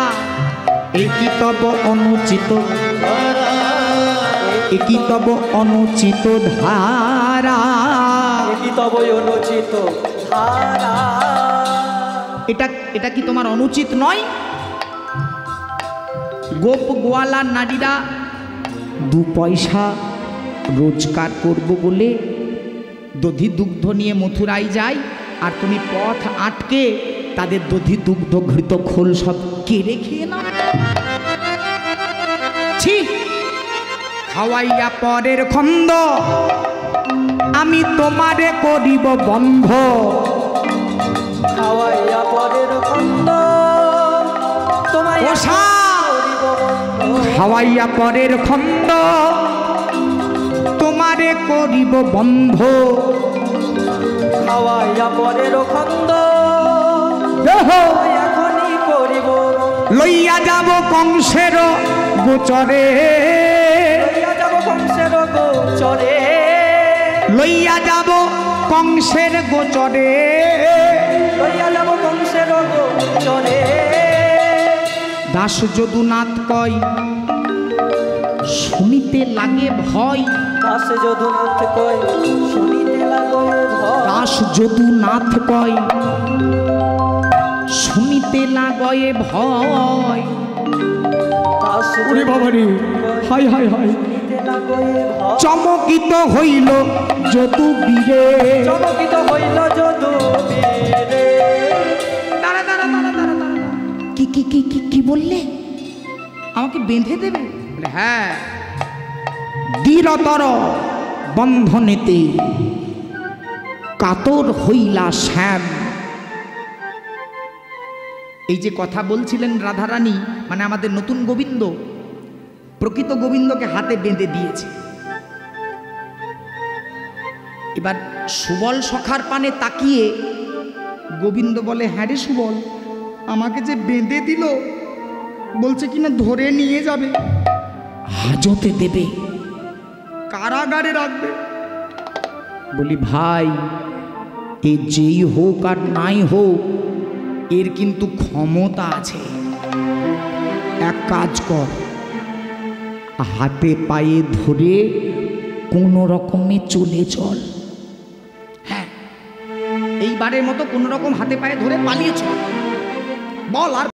একই তব অনুচিত, একই তব অনুচিত ধারা। একই তব অনুচিত ধারা। এটা কি তোমার অনুচিত নয়? গোপ গোয়ালা নারীরা দু পয়সা রোজগার করব বলে দধি দুগ্ধ নিয়ে মথুরায় যায়, আর তুমি পথ আটকে তাদের দধি দুগ্ধ ঘৃত খোল সব কেড়ে খেয়ে নাও। ছি! খাওয়াইয়া পরের খন্দ আমি তোমারে করিব বন্ধ। খাওয়াইয়া পরের খন্দ তোমায় ওষা! করিব বন্ধ। খাওয়াইয়া পরের খন্দ তোমারে করিব বন্ধ। খাওয়াইয়া পরের খন্দ দেহ এখনই করিব বন্ধ। লইয়া যাব কংসের গোচরে, লইয়া যাব কংসের গোচরে। লইয়া যাব কংসের গোচরে। লইয়া যাব কংসের গোচরে। দাস যদুনাথ কয় শুনিতে লাগে ভয়। দাস যদুনাথ কয় শুনিতে লাগে ভয়। দাস যদুনাথ কয় শুনিতে লাগে ভয়। দাস ওরে বাবারে, হাই হাই হাই! শুনিতে লাগে ভয়। চমকিত হইল যদু বীরে। চমকিত হইল যদু বীরে। দাঁড়া দাঁড়া দাঁড়া দাঁড়া দাঁড়া। কি কি কি কি কি বললে? আমাকে বেঁধে দেবে? বলে, হ্যাঁ, দৃঢ়তর বন্ধনেতে কাতর হইলা শ্যাম। এই যে কথা বলছিলেন রাধারানী, মানে আমাদের নতুন গোবিন্দ, প্রকৃত গোবিন্দকে হাতে বেঁধে দিয়েছে। এবার সুবল সখার পানে তাকিয়ে গোবিন্দ বলে, হ্যাঁ রে সুবল, আমাকে যে বেঁধে দিল বলছে কিনা ধরে নিয়ে যাবে, হাজতে দেবে, কারাগারে রাখবে। বলি ভাই, এ যেই হোক আর নাই হোক, এর কিন্তু ক্ষমতা আছে। এক কাজ কর, হাতে পায়ে ধরে কোনো রকমে চলে চল। হ্যাঁ, এইবারের মতো কোনো রকম হাতে পায়ে ধরে পালিয়ে চল, বল আর